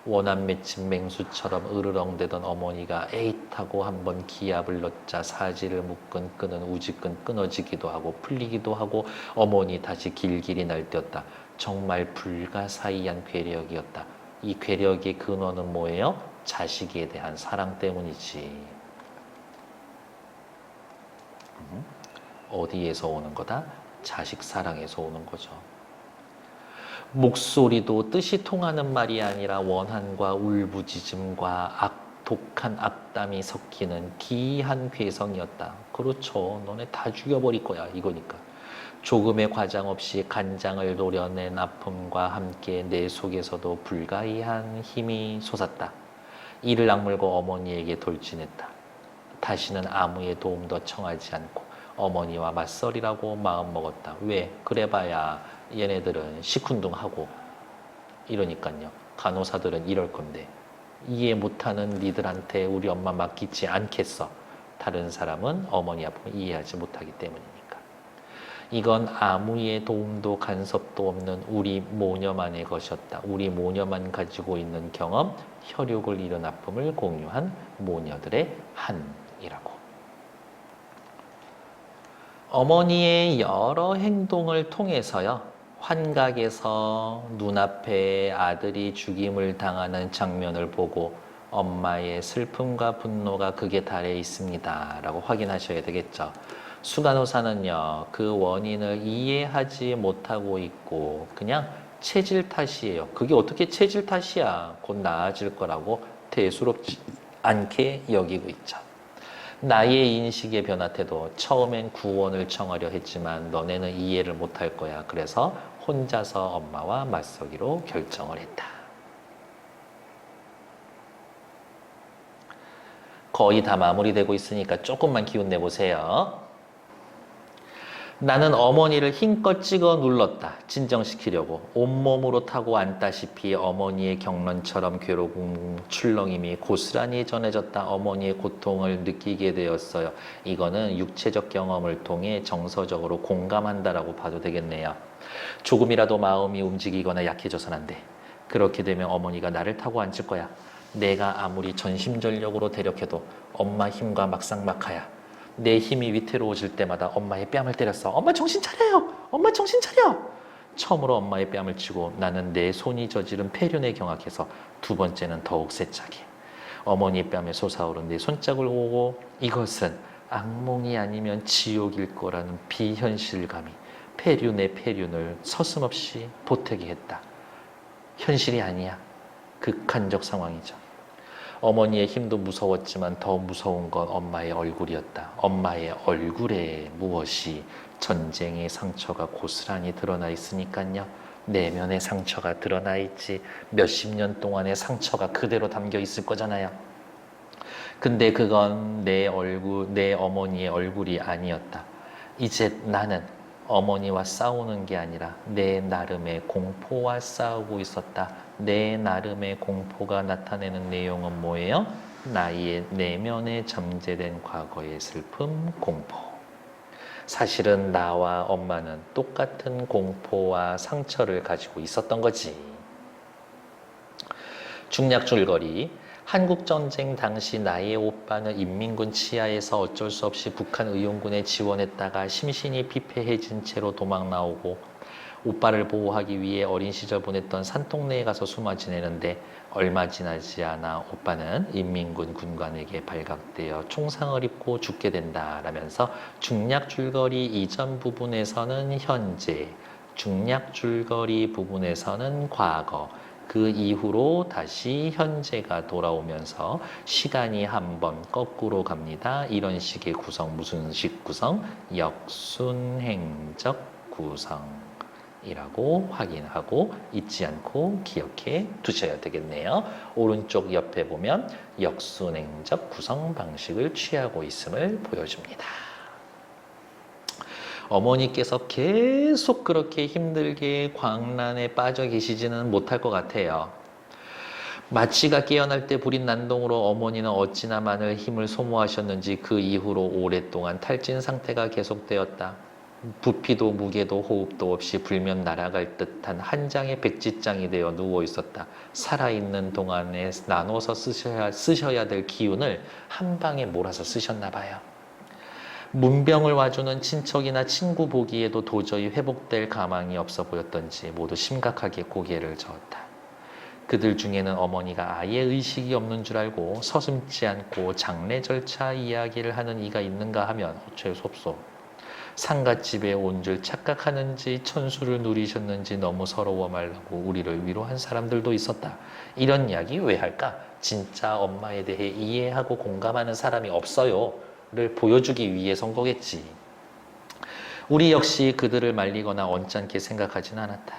Speaker 1: 원한 맺힌 맹수처럼 으르렁대던 어머니가 에잇하고 한번 기압을 넣자 사지를 묶은 끈은 우지끈 끊어지기도 하고 풀리기도 하고 어머니 다시 길길이 날뛰었다. 정말 불가사의한 괴력이었다. 이 괴력의 근원은 뭐예요? 자식에 대한 사랑 때문이지. 어디에서 오는 거다? 자식 사랑에서 오는 거죠. 목소리도 뜻이 통하는 말이 아니라 원한과 울부짖음과 독한 악담이 섞이는 기이한 괴성이었다. 그렇죠. 너네 다 죽여버릴 거야. 이거니까. 조금의 과장 없이 간장을 노려낸 아픔과 함께 내 속에서도 불가이한 힘이 솟았다. 이를 악물고 어머니에게 돌진했다. 다시는 아무의 도움도 청하지 않고 어머니와 맞서리라고 마음먹었다. 왜? 그래봐야 얘네들은 시큰둥하고 이러니까요. 간호사들은 이럴 건데 이해 못하는 니들한테 우리 엄마 맡기지 않겠어. 다른 사람은 어머니 아픔을 이해하지 못하기 때문이니까. 이건 아무의 도움도 간섭도 없는 우리 모녀만의 것이었다. 우리 모녀만 가지고 있는 경험, 혈육을 잃은 아픔을 공유한 모녀들의 한이라고. 어머니의 여러 행동을 통해서요. 환각에서 눈앞에 아들이 죽임을 당하는 장면을 보고 엄마의 슬픔과 분노가 극에 달해 있습니다. 라고 확인하셔야 되겠죠. 수간호사는요, 그 원인을 이해하지 못하고 있고 그냥 체질 탓이에요. 그게 어떻게 체질 탓이야? 곧 나아질 거라고 대수롭지 않게 여기고 있죠. 나의 인식의 변화 태도, 처음엔 구원을 청하려 했지만 너네는 이해를 못할 거야. 그래서 혼자서 엄마와 맞서기로 결정을 했다. 거의 다 마무리되고 있으니까 조금만 기운 내보세요. 나는 어머니를 힘껏 찍어 눌렀다. 진정시키려고. 온몸으로 타고 앉다시피 어머니의 경련처럼 괴로운 출렁임이 고스란히 전해졌다. 어머니의 고통을 느끼게 되었어요. 이거는 육체적 경험을 통해 정서적으로 공감한다라고 봐도 되겠네요. 조금이라도 마음이 움직이거나 약해져선 안 돼. 그렇게 되면 어머니가 나를 타고 앉을 거야. 내가 아무리 전심전력으로 대력해도 엄마 힘과 막상막하야. 내 힘이 위태로워질 때마다 엄마의 뺨을 때렸어. 엄마 정신 차려요. 엄마 정신 차려. 처음으로 엄마의 뺨을 치고 나는 내 손이 저지른 폐륜에 경악해서 두 번째는 더욱 세차게 어머니 뺨에 솟아오른 내 손짝을 보고 이것은 악몽이 아니면 지옥일 거라는 비현실감이 폐륜의 폐륜을 서슴없이 보태게 했다. 현실이 아니야. 극한적 상황이죠. 어머니의 힘도 무서웠지만 더 무서운 건 엄마의 얼굴이었다. 엄마의 얼굴에 무엇이 전쟁의 상처가 고스란히 드러나 있으니까요. 내면의 상처가 드러나 있지 몇십 년 동안의 상처가 그대로 담겨 있을 거잖아요. 근데 그건 내 얼굴, 내 어머니의 얼굴이 아니었다. 이제 나는 어머니와 싸우는 게 아니라 내 나름의 공포와 싸우고 있었다. 내 나름의 공포가 나타내는 내용은 뭐예요? 나의 내면에 잠재된 과거의 슬픔, 공포. 사실은 나와 엄마는 똑같은 공포와 상처를 가지고 있었던 거지. 중략줄거리. 한국전쟁 당시 나의 오빠는 인민군 치하에서 어쩔 수 없이 북한 의용군에 지원했다가 심신이 피폐해진 채로 도망 나오고 오빠를 보호하기 위해 어린 시절 보냈던 산동네에 가서 숨어 지내는데 얼마 지나지 않아 오빠는 인민군 군관에게 발각되어 총상을 입고 죽게 된다라면서 중략줄거리 이전 부분에서는 현재, 중략줄거리 부분에서는 과거, 그 이후로 다시 현재가 돌아오면서 시간이 한번 거꾸로 갑니다. 이런 식의 구성, 무슨 식 구성? 역순행적 구성이라고 확인하고 잊지 않고 기억해 두셔야 되겠네요. 오른쪽 옆에 보면 역순행적 구성 방식을 취하고 있음을 보여줍니다. 어머니께서 계속 그렇게 힘들게 광란에 빠져 계시지는 못할 것 같아요. 마치가 깨어날 때 부린 난동으로 어머니는 어찌나 많은 힘을 소모하셨는지 그 이후로 오랫동안 탈진 상태가 계속되었다. 부피도 무게도 호흡도 없이 불면 날아갈 듯한 한 장의 백지장이 되어 누워 있었다. 살아있는 동안에 나눠서 쓰셔야 될 기운을 한 방에 몰아서 쓰셨나 봐요. 문병을 와주는 친척이나 친구 보기에도 도저히 회복될 가망이 없어 보였던지 모두 심각하게 고개를 저었다. 그들 중에는 어머니가 아예 의식이 없는 줄 알고 서슴지 않고 장례 절차 이야기를 하는 이가 있는가 하면 어쩔 수 없소. 상갓집에 온 줄 착각하는지 천수를 누리셨는지 너무 서러워 말라고 우리를 위로한 사람들도 있었다. 이런 이야기 왜 할까? 진짜 엄마에 대해 이해하고 공감하는 사람이 없어요. 를 보여주기 위해서인 거겠지. 우리 역시 그들을 말리거나 언짢게 생각하진 않았다.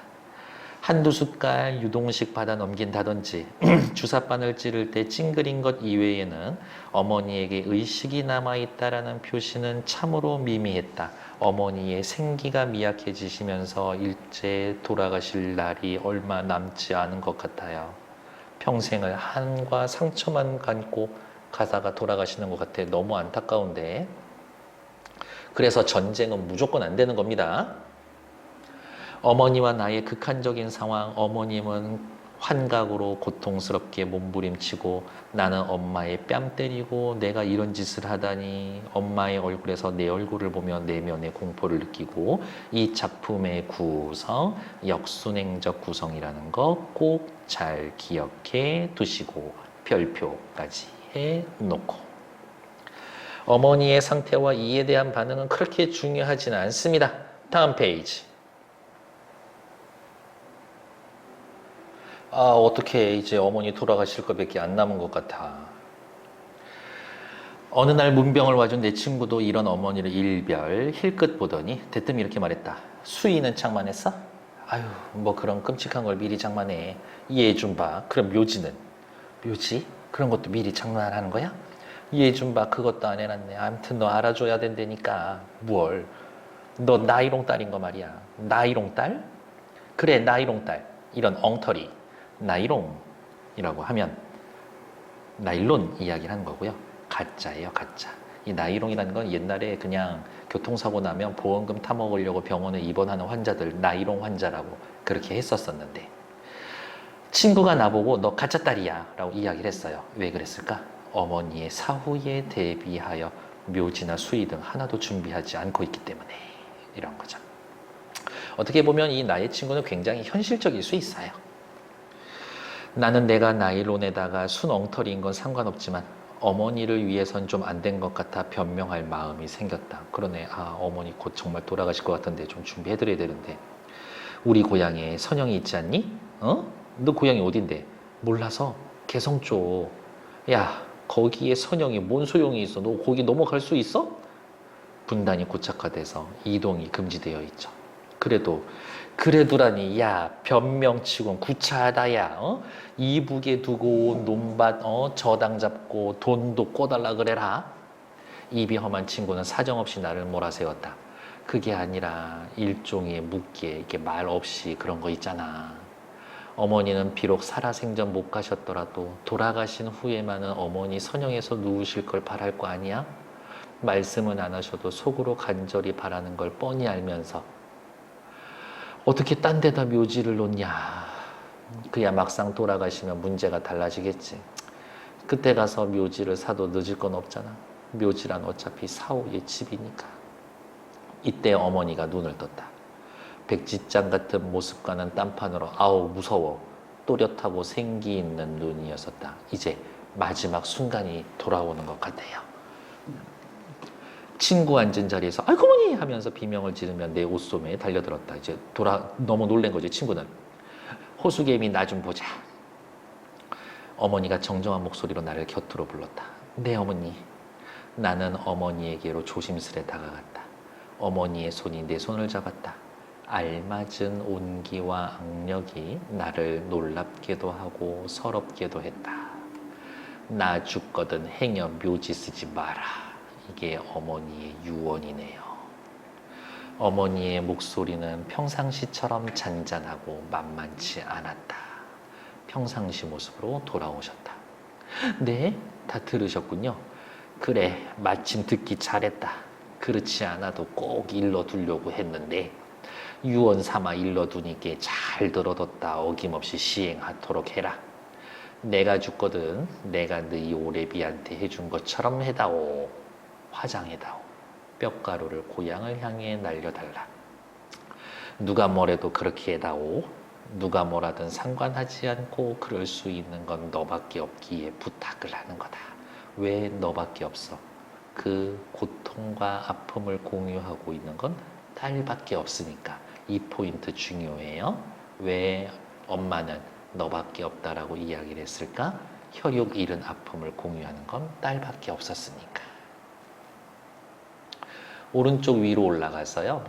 Speaker 1: 한두 숟갈 유동식 받아 넘긴다든지 주사바늘 찌를 때 찡그린 것 이외에는 어머니에게 의식이 남아있다라는 표시는 참으로 미미했다. 어머니의 생기가 미약해지시면서 일제 돌아가실 날이 얼마 남지 않은 것 같아요. 평생을 한과 상처만 감고 가다가 돌아가시는 것 같아. 너무 안타까운데. 그래서 전쟁은 무조건 안 되는 겁니다. 어머니와 나의 극한적인 상황, 어머님은 환각으로 고통스럽게 몸부림치고 나는 엄마의 뺨 때리고 내가 이런 짓을 하다니 엄마의 얼굴에서 내 얼굴을 보며 내면의 공포를 느끼고 이 작품의 구성, 역순행적 구성이라는 거 꼭 잘 기억해 두시고 별표까지 해놓고 어머니의 상태와 이에 대한 반응은 그렇게 중요하지는 않습니다. 다음 페이지. 어떻게 이제 어머니 돌아가실 것밖에 안 남은 것 같아. 어느 날 문병을 와준 내 친구도 이런 어머니를 일별 힐끗 보더니 대뜸 이렇게 말했다. 수의는 장만했어? 아유 뭐 그런 끔찍한 걸 미리 장만해. 이해해 좀 봐. 그럼 묘지는? 묘지? 그런 것도 미리 장만하는 거야? 이해해 좀 봐. 그것도 안 해놨네. 아무튼 너 알아줘야 된다니까. 뭘? 너 나이롱 딸인 거 말이야. 나이롱 딸? 그래 나이롱 딸. 이런 엉터리. 나이롱이라고 하면 나일론 이야기를 하는 거고요. 가짜예요, 가짜. 이 나이롱이라는 건 옛날에 그냥 교통사고 나면 보험금 타먹으려고 병원에 입원하는 환자들 나이롱 환자라고 그렇게 했었었는데 친구가 나보고 너 가짜 딸이야 라고 이야기를 했어요. 왜 그랬을까? 어머니의 사후에 대비하여 묘지나 수의 등 하나도 준비하지 않고 있기 때문에 이런 거죠. 어떻게 보면 이 나의 친구는 굉장히 현실적일 수 있어요. 나는 내가 나일론에다가 순 엉터리인 건 상관없지만 어머니를 위해선 좀 안 된 것 같아 변명할 마음이 생겼다. 그러네. 아, 어머니 곧 정말 돌아가실 것 같은데 좀 준비해드려야 되는데. 우리 고향에 선영이 있지 않니? 어? 너 고향이 어딘데? 몰라서 개성 쪽. 야, 거기에 선영이 뭔 소용이 있어? 너 거기 넘어갈 수 있어? 분단이 고착화돼서 이동이 금지되어 있죠. 그래도라니 야 변명치곤 구차하다 야 이북에 두고 논밭 저당 잡고 돈도 꿔달라 그래라. 입이 험한 친구는 사정없이 나를 몰아세웠다. 그게 아니라 일종의 묻기에 이렇게 말 없이 그런 거 있잖아. 어머니는 비록 살아생전 못 가셨더라도 돌아가신 후에만은 어머니 선영에서 누우실 걸 바랄 거 아니야? 말씀은 안 하셔도 속으로 간절히 바라는 걸 뻔히 알면서 어떻게 딴 데다 묘지를 놓냐. 그야 막상 돌아가시면 문제가 달라지겠지. 그때 가서 묘지를 사도 늦을 건 없잖아. 묘지란 어차피 사후의 집이니까. 이때 어머니가 눈을 떴다. 백지장 같은 모습과는 딴판으로 아우 무서워 또렷하고 생기 있는 눈이었었다. 이제 마지막 순간이 돌아오는 것 같아요. 친구 앉은 자리에서 아이고 어머니 하면서 비명을 지르며 내 옷소매에 달려들었다. 이제 너무 놀란 거지 친구는. 호수개미 나 좀 보자. 어머니가 정정한 목소리로 나를 곁으로 불렀다. 네 어머니. 나는 어머니에게로 조심스레 다가갔다. 어머니의 손이 내 손을 잡았다. 알맞은 온기와 악력이 나를 놀랍게도 하고 서럽게도 했다. 나 죽거든 행여 묘지 쓰지 마라. 이게 어머니의 유언이네요. 어머니의 목소리는 평상시처럼 잔잔하고 만만치 않았다. 평상시 모습으로 돌아오셨다. 네, 다 들으셨군요. 그래, 마침 듣기 잘했다. 그렇지 않아도 꼭 일러두려고 했는데 유언 삼아 일러두니께 잘 들어뒀다 어김없이 시행하도록 해라. 내가 죽거든 내가 너희 오래비한테 해준 것처럼 해다오. 화장해다오. 뼈가루를 고향을 향해 날려달라. 누가 뭐래도 그렇게 해다오. 누가 뭐라든 상관하지 않고 그럴 수 있는 건 너밖에 없기에 부탁을 하는 거다. 왜 너밖에 없어? 그 고통과 아픔을 공유하고 있는 건 딸밖에 없으니까. 이 포인트 중요해요. 왜 엄마는 너밖에 없다라고 이야기를 했을까? 혈육 잃은 아픔을 공유하는 건 딸밖에 없었으니까. 오른쪽 위로 올라가서요.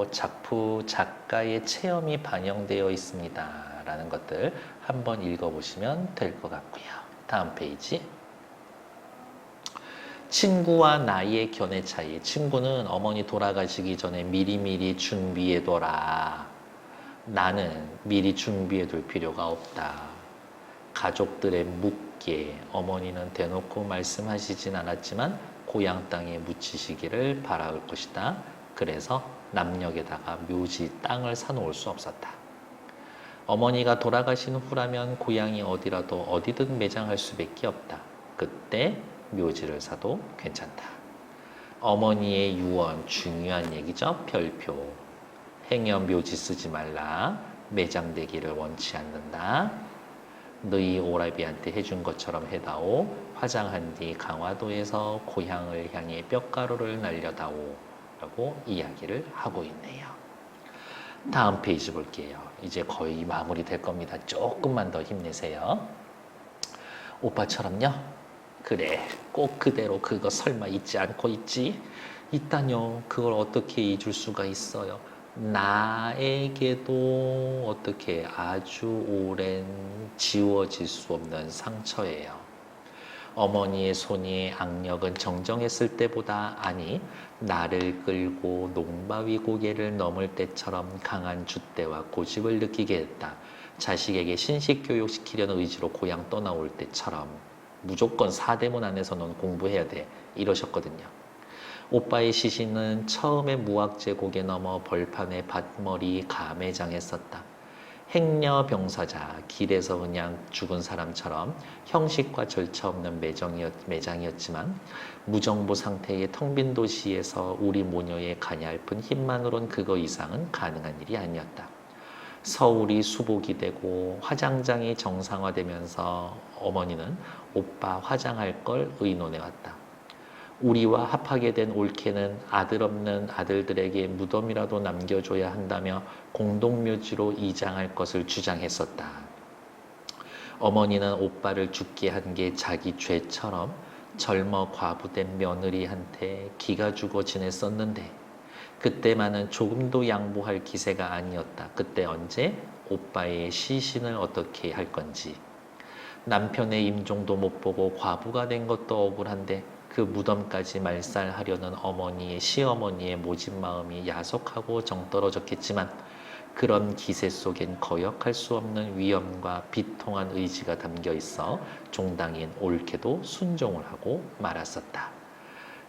Speaker 1: 작가의 체험이 반영되어 있습니다. 라는 것들 한번 읽어보시면 될 것 같고요. 다음 페이지. 친구와 나의 견해 차이. 친구는 어머니 돌아가시기 전에 미리미리 준비해둬라. 나는 미리 준비해둘 필요가 없다. 가족들의 묻게 어머니는 대놓고 말씀하시진 않았지만 고향 땅에 묻히시기를 바랄 것이다. 그래서 남녘에다가 묘지 땅을 사놓을 수 없었다. 어머니가 돌아가신 후라면 고향이 어디라도 어디든 매장할 수밖에 없다. 그때 묘지를 사도 괜찮다. 어머니의 유언 중요한 얘기죠. 별표. 행여 묘지 쓰지 말라. 매장되기를 원치 않는다. 너희 오라비한테 해준 것처럼 해다오. 화장한 뒤 강화도에서 고향을 향해 뼈가루를 날려다오. 라고 이야기를 하고 있네요. 다음 페이지 볼게요. 이제 거의 마무리 될 겁니다. 조금만 더 힘내세요. 오빠처럼요? 그래, 꼭 그대로 그거 설마 잊지 않고 있지? 있다뇨. 그걸 어떻게 잊을 수가 있어요? 나에게도 어떻게 아주 오랜 지워질 수 없는 상처예요. 어머니의 손이 악력은 정정했을 때보다 아니 나를 끌고 농바위 고개를 넘을 때처럼 강한 줏대와 고집을 느끼게 했다. 자식에게 신식교육시키려는 의지로 고향 떠나올 때처럼 무조건 사대문 안에서 넌 공부해야 돼 이러셨거든요. 오빠의 시신은 처음에 무학제 고개 넘어 벌판에 밭머리 감회장했었다. 행려병사자, 길에서 그냥 죽은 사람처럼 형식과 절차 없는 매장이었지만 무정부 상태의 텅 빈 도시에서 우리 모녀의 가냘픈 힘만으론 그거 이상은 가능한 일이 아니었다. 서울이 수복이 되고 화장장이 정상화되면서 어머니는 오빠 화장할 걸 의논해왔다. 우리와 합하게 된 올케는 아들 없는 아들들에게 무덤이라도 남겨줘야 한다며 공동묘지로 이장할 것을 주장했었다. 어머니는 오빠를 죽게 한 게 자기 죄처럼 젊어 과부된 며느리한테 기가 죽어 지냈었는데 그때만은 조금도 양보할 기세가 아니었다. 그때 언제 오빠의 시신을 어떻게 할 건지. 남편의 임종도 못 보고 과부가 된 것도 억울한데 그 무덤까지 말살하려는 어머니의 시어머니의 모진 마음이 야속하고 정떨어졌겠지만 그런 기세 속엔 거역할 수 없는 위엄과 비통한 의지가 담겨 있어 종당인 올케도 순종을 하고 말았었다.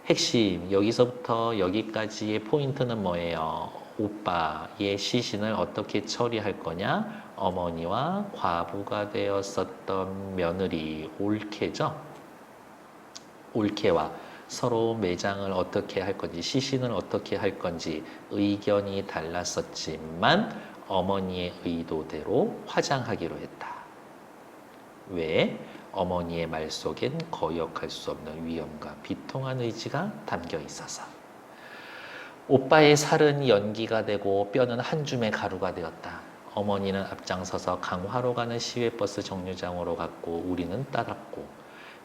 Speaker 1: 핵심 여기서부터 여기까지의 포인트는 뭐예요? 오빠의 시신을 어떻게 처리할 거냐? 어머니와 과부가 되었었던 며느리 올케죠. 올케와 서로 매장을 어떻게 할 건지 시신을 어떻게 할 건지 의견이 달랐었지만 어머니의 의도대로 화장하기로 했다. 왜? 어머니의 말 속엔 거역할 수 없는 위엄과 비통한 의지가 담겨 있어서. 오빠의 살은 연기가 되고 뼈는 한 줌의 가루가 되었다. 어머니는 앞장서서 강화로 가는 시외버스 정류장으로 갔고 우리는 따랐고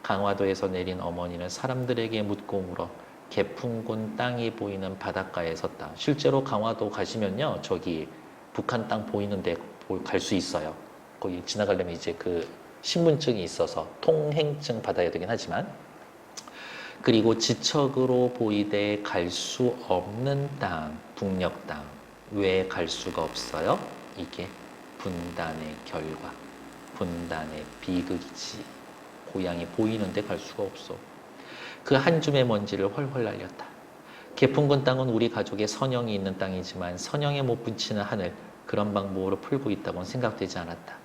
Speaker 1: 강화도에서 내린 어머니는 사람들에게 묻고 물어 개풍군 땅이 보이는 바닷가에 섰다. 실제로 강화도 가시면요. 저기 북한 땅 보이는데 갈 수 있어요. 거기 지나가려면 이제 그 신분증이 있어서 통행증 받아야 되긴 하지만 그리고 지척으로 보이되 갈 수 없는 땅, 북녘 땅. 왜 갈 수가 없어요? 이게 분단의 결과, 분단의 비극이지. 고향이 보이는데 갈 수가 없어. 그 한 줌의 먼지를 훨훨 날렸다. 개풍군 땅은 우리 가족의 선영이 있는 땅이지만 선영에 못 붙이는 하늘, 그런 방법으로 풀고 있다고는 생각되지 않았다.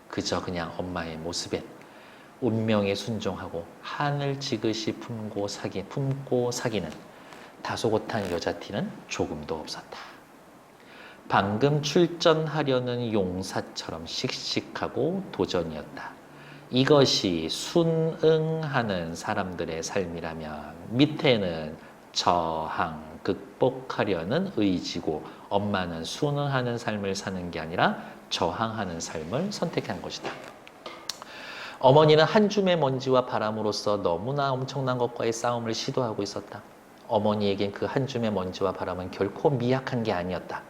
Speaker 1: 그저 그냥 엄마의 모습엔 운명에 순종하고 하늘 지그시 품고 사기는 다소곳한 여자티는 조금도 없었다. 방금 출전하려는 용사처럼 씩씩하고 도전이었다. 이것이 순응하는 사람들의 삶이라면 밑에는 저항, 극복하려는 의지고 엄마는 순응하는 삶을 사는 게 아니라 저항하는 삶을 선택한 것이다. 어머니는 한 줌의 먼지와 바람으로서 너무나 엄청난 것과의 싸움을 시도하고 있었다. 어머니에겐 그 한 줌의 먼지와 바람은 결코 미약한 게 아니었다.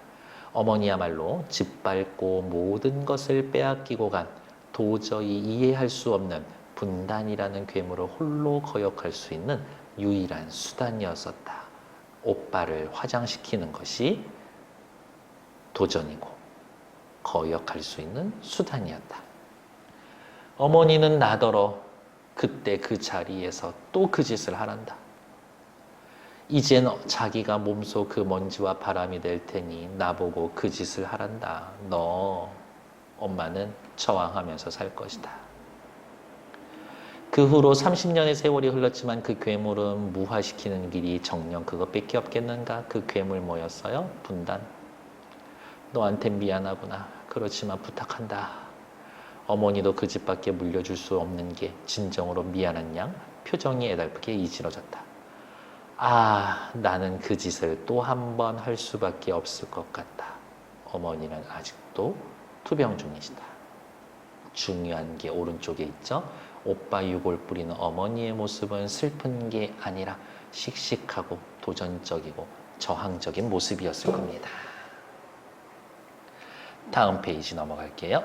Speaker 1: 어머니야말로 짓밟고 모든 것을 빼앗기고 간 도저히 이해할 수 없는 분단이라는 괴물을 홀로 거역할 수 있는 유일한 수단이었었다. 오빠를 화장시키는 것이 도전이고 거역할 수 있는 수단이었다. 어머니는 나더러 그때 그 자리에서 또 그 짓을 하란다. 이젠 자기가 몸소 그 먼지와 바람이 될 테니 나보고 그 짓을 하란다. 너 엄마는 저항하면서 살 것이다. 그 후로 30년의 세월이 흘렀지만 그 괴물은 무화시키는 길이 정녕 그것밖에 없겠는가? 그 괴물 뭐였어요? 분단. 너한텐 미안하구나. 그렇지만 부탁한다. 어머니도 그 집밖에 물려줄 수 없는 게 진정으로 미안한 양 표정이 애달프게 이질어졌다. 아, 나는 그 짓을 또 한 번 할 수밖에 없을 것 같다. 어머니는 아직도 투병 중이시다. 중요한 게 오른쪽에 있죠. 오빠 유골 뿌리는 어머니의 모습은 슬픈 게 아니라 씩씩하고 도전적이고 저항적인 모습이었을 겁니다. 다음 페이지 넘어갈게요.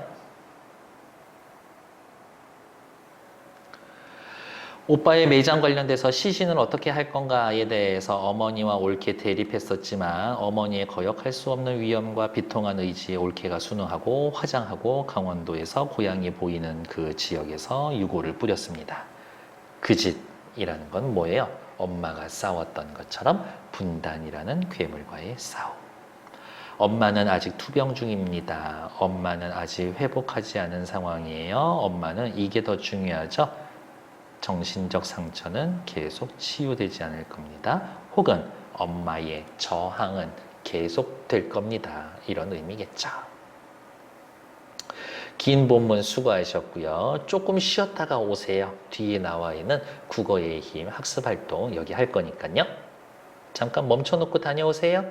Speaker 1: 오빠의 매장 관련돼서 시신을 어떻게 할 건가에 대해서 어머니와 올케 대립했었지만 어머니의 거역할 수 없는 위엄과 비통한 의지에 올케가 순응하고 화장하고 강원도에서 고향이 보이는 그 지역에서 유골을 뿌렸습니다. 그 짓이라는 건 뭐예요? 엄마가 싸웠던 것처럼 분단이라는 괴물과의 싸움. 엄마는 아직 투병 중입니다. 엄마는 아직 회복하지 않은 상황이에요. 엄마는 이게 더 중요하죠. 정신적 상처는 계속 치유되지 않을 겁니다. 혹은 엄마의 저항은 계속될 겁니다. 이런 의미겠죠. 긴 본문 수고하셨고요. 조금 쉬었다가 오세요. 뒤에 나와 있는 국어의 힘 학습 활동 여기 할 거니까요. 잠깐 멈춰놓고 다녀오세요.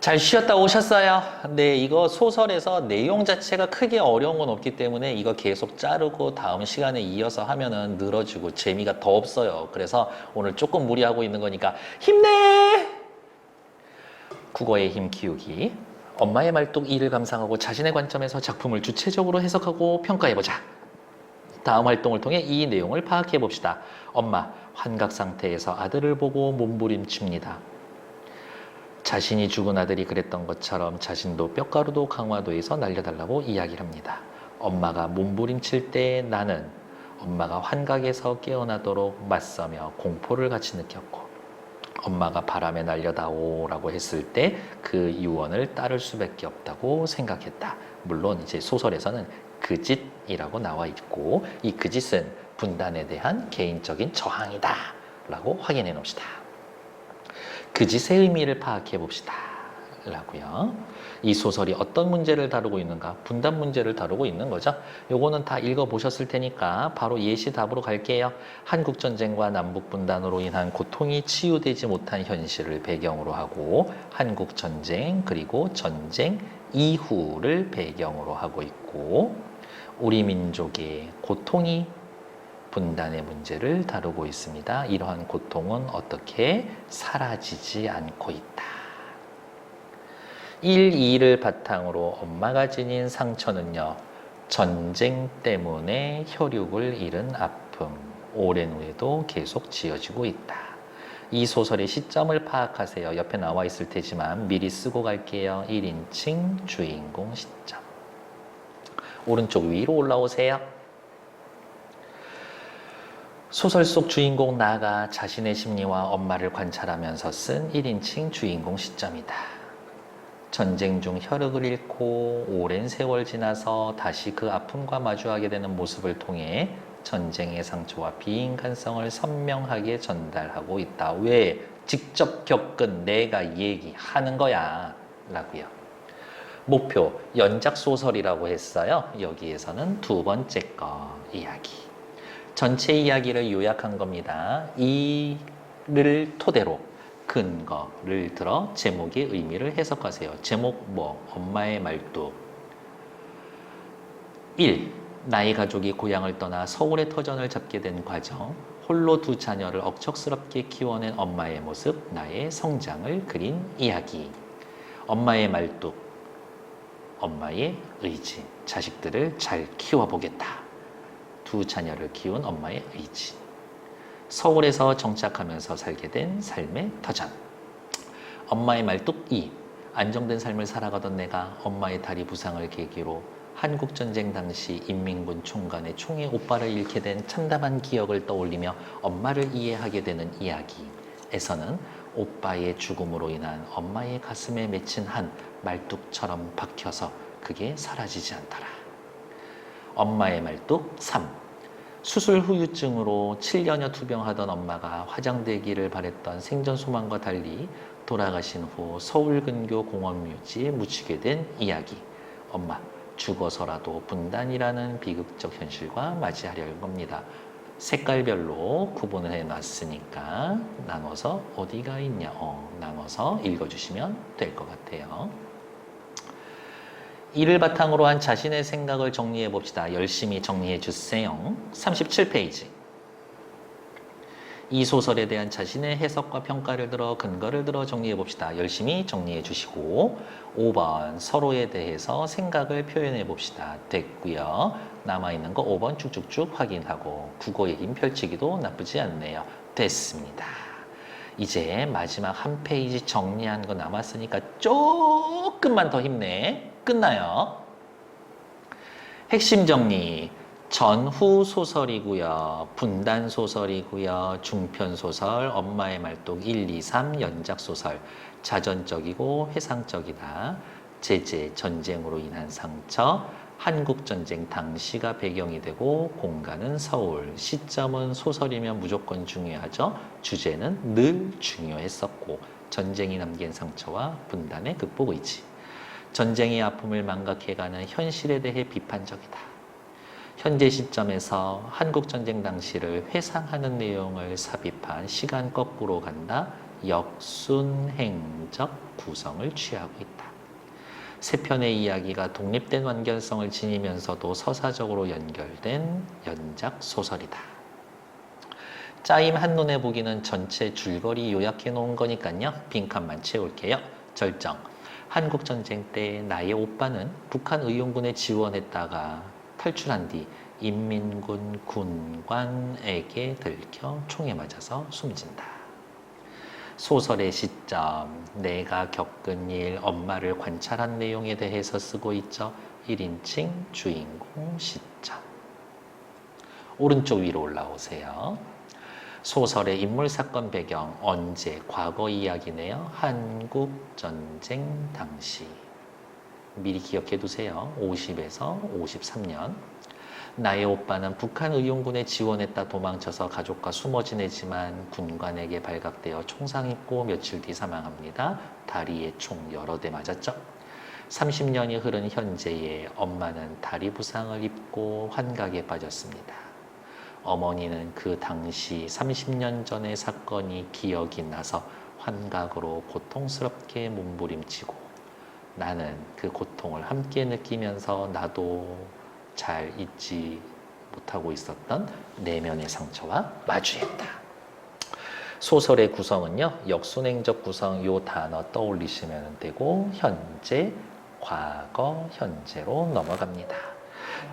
Speaker 1: 잘 쉬었다 오셨어요. 네, 이거 소설에서 내용 자체가 크게 어려운 건 없기 때문에 이거 계속 자르고 다음 시간에 이어서 하면은 늘어지고 재미가 더 없어요. 그래서 오늘 조금 무리하고 있는 거니까 힘내! 국어의 힘 키우기. 엄마의 말뚝 2를 감상하고 자신의 관점에서 작품을 주체적으로 해석하고 평가해보자. 다음 활동을 통해 이 내용을 파악해봅시다. 엄마, 환각 상태에서 아들을 보고 몸부림칩니다. 자신이 죽은 아들이 그랬던 것처럼 자신도 뼈가루도 강화도에서 날려달라고 이야기를 합니다. 엄마가 몸부림칠 때 나는 엄마가 환각에서 깨어나도록 맞서며 공포를 같이 느꼈고 엄마가 바람에 날려다오 라고 했을 때 그 유언을 따를 수밖에 없다고 생각했다. 물론 이제 소설에서는 그 짓이라고 나와 있고 이 그 짓은 분단에 대한 개인적인 저항이다 라고 확인해 놓읍시다. 그 짓의 의미를 파악해 봅시다. 라고요. 이 소설이 어떤 문제를 다루고 있는가? 분단 문제를 다루고 있는 거죠. 요거는 다 읽어보셨을 테니까 바로 예시 답으로 갈게요. 한국전쟁과 남북분단으로 인한 고통이 치유되지 못한 현실을 배경으로 하고 한국전쟁 그리고 전쟁 이후를 배경으로 하고 있고 우리 민족의 고통이 분단의 문제를 다루고 있습니다. 이러한 고통은 어떻게 사라지지 않고 있다. 1, 2를 바탕으로 엄마가 지닌 상처는요. 전쟁 때문에 혈육을 잃은 아픔, 오랜 후에도 계속 지어지고 있다. 이 소설의 시점을 파악하세요. 옆에 나와 있을 테지만 미리 쓰고 갈게요. 1인칭 주인공 시점. 오른쪽 위로 올라오세요. 소설 속 주인공 나가 자신의 심리와 엄마를 관찰하면서 쓴 1인칭 주인공 시점이다. 전쟁 중 혈육을 잃고 오랜 세월 지나서 다시 그 아픔과 마주하게 되는 모습을 통해 전쟁의 상처와 비인간성을 선명하게 전달하고 있다. 왜? 직접 겪은 내가 얘기하는 거야. 라고요. 목표, 연작소설이라고 했어요. 여기에서는 두 번째 거 이야기. 전체 이야기를 요약한 겁니다. 이를 토대로 근거를 들어 제목의 의미를 해석하세요. 제목 뭐? 엄마의 말뚝. 1. 나의 가족이 고향을 떠나 서울의 터전을 잡게 된 과정. 홀로 두 자녀를 억척스럽게 키워낸 엄마의 모습, 나의 성장을 그린 이야기. 엄마의 말뚝, 엄마의 의지. 자식들을 잘 키워보겠다. 두 자녀를 키운 엄마의 의지. 서울에서 정착하면서 살게 된 삶의 터전. 엄마의 말뚝 2. 안정된 삶을 살아가던 내가 엄마의 다리 부상을 계기로 한국전쟁 당시 인민군 총관의 총에 오빠를 잃게 된 참담한 기억을 떠올리며 엄마를 이해하게 되는 이야기에서는 오빠의 죽음으로 인한 엄마의 가슴에 맺힌 한 말뚝처럼 박혀서 그게 사라지지 않더라. 엄마의 말뚝 3. 수술 후유증으로 7년여 투병하던 엄마가 화장되기를 바랬던 생전 소망과 달리 돌아가신 후 서울 근교 공원묘지에 묻히게 된 이야기. 엄마, 죽어서라도 분단이라는 비극적 현실과 맞이하려는 겁니다. 색깔별로 구분을 해놨으니까 나눠서 어디가 있냐? 나눠서 읽어주시면 될 것 같아요. 이를 바탕으로 한 자신의 생각을 정리해 봅시다. 열심히 정리해 주세요. 37페이지. 이 소설에 대한 자신의 해석과 평가를 들어 근거를 들어 정리해 봅시다. 열심히 정리해 주시고 5번 서로에 대해서 생각을 표현해 봅시다. 됐고요. 남아있는 거 5번 쭉쭉쭉 확인하고 국어의 힘 펼치기도 나쁘지 않네요. 됐습니다. 이제 마지막 한 페이지 정리한 거 남았으니까 조금만 더 힘내. 끝나요. 핵심 정리. 전후 소설이고요. 분단 소설이고요. 중편 소설, 엄마의 말뚝 1, 2, 3 연작 소설. 자전적이고 회상적이다. 제재, 전쟁으로 인한 상처. 한국 전쟁 당시가 배경이 되고 공간은 서울. 시점은 소설이면 무조건 중요하죠. 주제는 늘 중요했었고 전쟁이 남긴 상처와 분단의 극복 의지. 전쟁의 아픔을 망각해가는 현실에 대해 비판적이다. 현재 시점에서 한국전쟁 당시를 회상하는 내용을 삽입한 시간 거꾸로 간다. 역순행적 구성을 취하고 있다. 세 편의 이야기가 독립된 완결성을 지니면서도 서사적으로 연결된 연작 소설이다. 짜임 한눈에 보기는 전체 줄거리 요약해 놓은 거니까요. 빈칸만 채울게요. 절정. 한국전쟁 때 나의 오빠는 북한 의용군에 지원했다가 탈출한 뒤 인민군 군관에게 들켜 총에 맞아서 숨진다. 소설의 시점, 내가 겪은 일, 엄마를 관찰한 내용에 대해서 쓰고 있죠. 1인칭 주인공 시점. 오른쪽 위로 올라오세요. 소설의 인물 사건 배경, 언제, 과거 이야기네요. 한국전쟁 당시. 미리 기억해 두세요. 50에서 53년. 나의 오빠는 북한 의용군에 지원했다 도망쳐서 가족과 숨어 지내지만 군관에게 발각되어 총상 입고 며칠 뒤 사망합니다. 다리에 총 여러 대 맞았죠. 30년이 흐른 현재에 엄마는 다리 부상을 입고 환각에 빠졌습니다. 어머니는 그 당시 30년 전의 사건이 기억이 나서 환각으로 고통스럽게 몸부림치고 나는 그 고통을 함께 느끼면서 나도 잘 잊지 못하고 있었던 내면의 상처와 마주했다. 소설의 구성은요. 역순행적 구성 요 단어 떠올리시면 되고 현재, 과거, 현재로 넘어갑니다.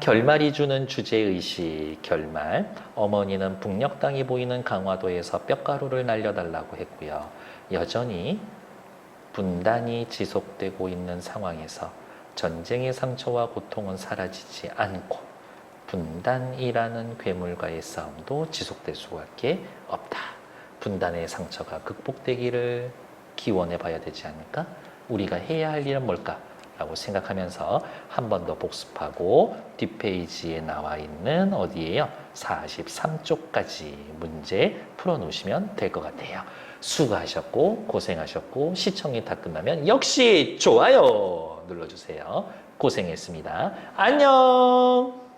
Speaker 1: 결말이 주는 주제의식, 결말. 어머니는 북녘 땅이 보이는 강화도에서 뼈가루를 날려달라고 했고요. 여전히 분단이 지속되고 있는 상황에서 전쟁의 상처와 고통은 사라지지 않고 분단이라는 괴물과의 싸움도 지속될 수밖에 없다. 분단의 상처가 극복되기를 기원해 봐야 되지 않을까? 우리가 해야 할 일은 뭘까? 라고 생각하면서 한 번 더 복습하고 뒷페이지에 나와 있는 어디에요? 43쪽까지 문제 풀어놓으시면 될 것 같아요. 수고하셨고 고생하셨고 시청이 다 끝나면 역시 좋아요 눌러주세요. 고생했습니다. 안녕.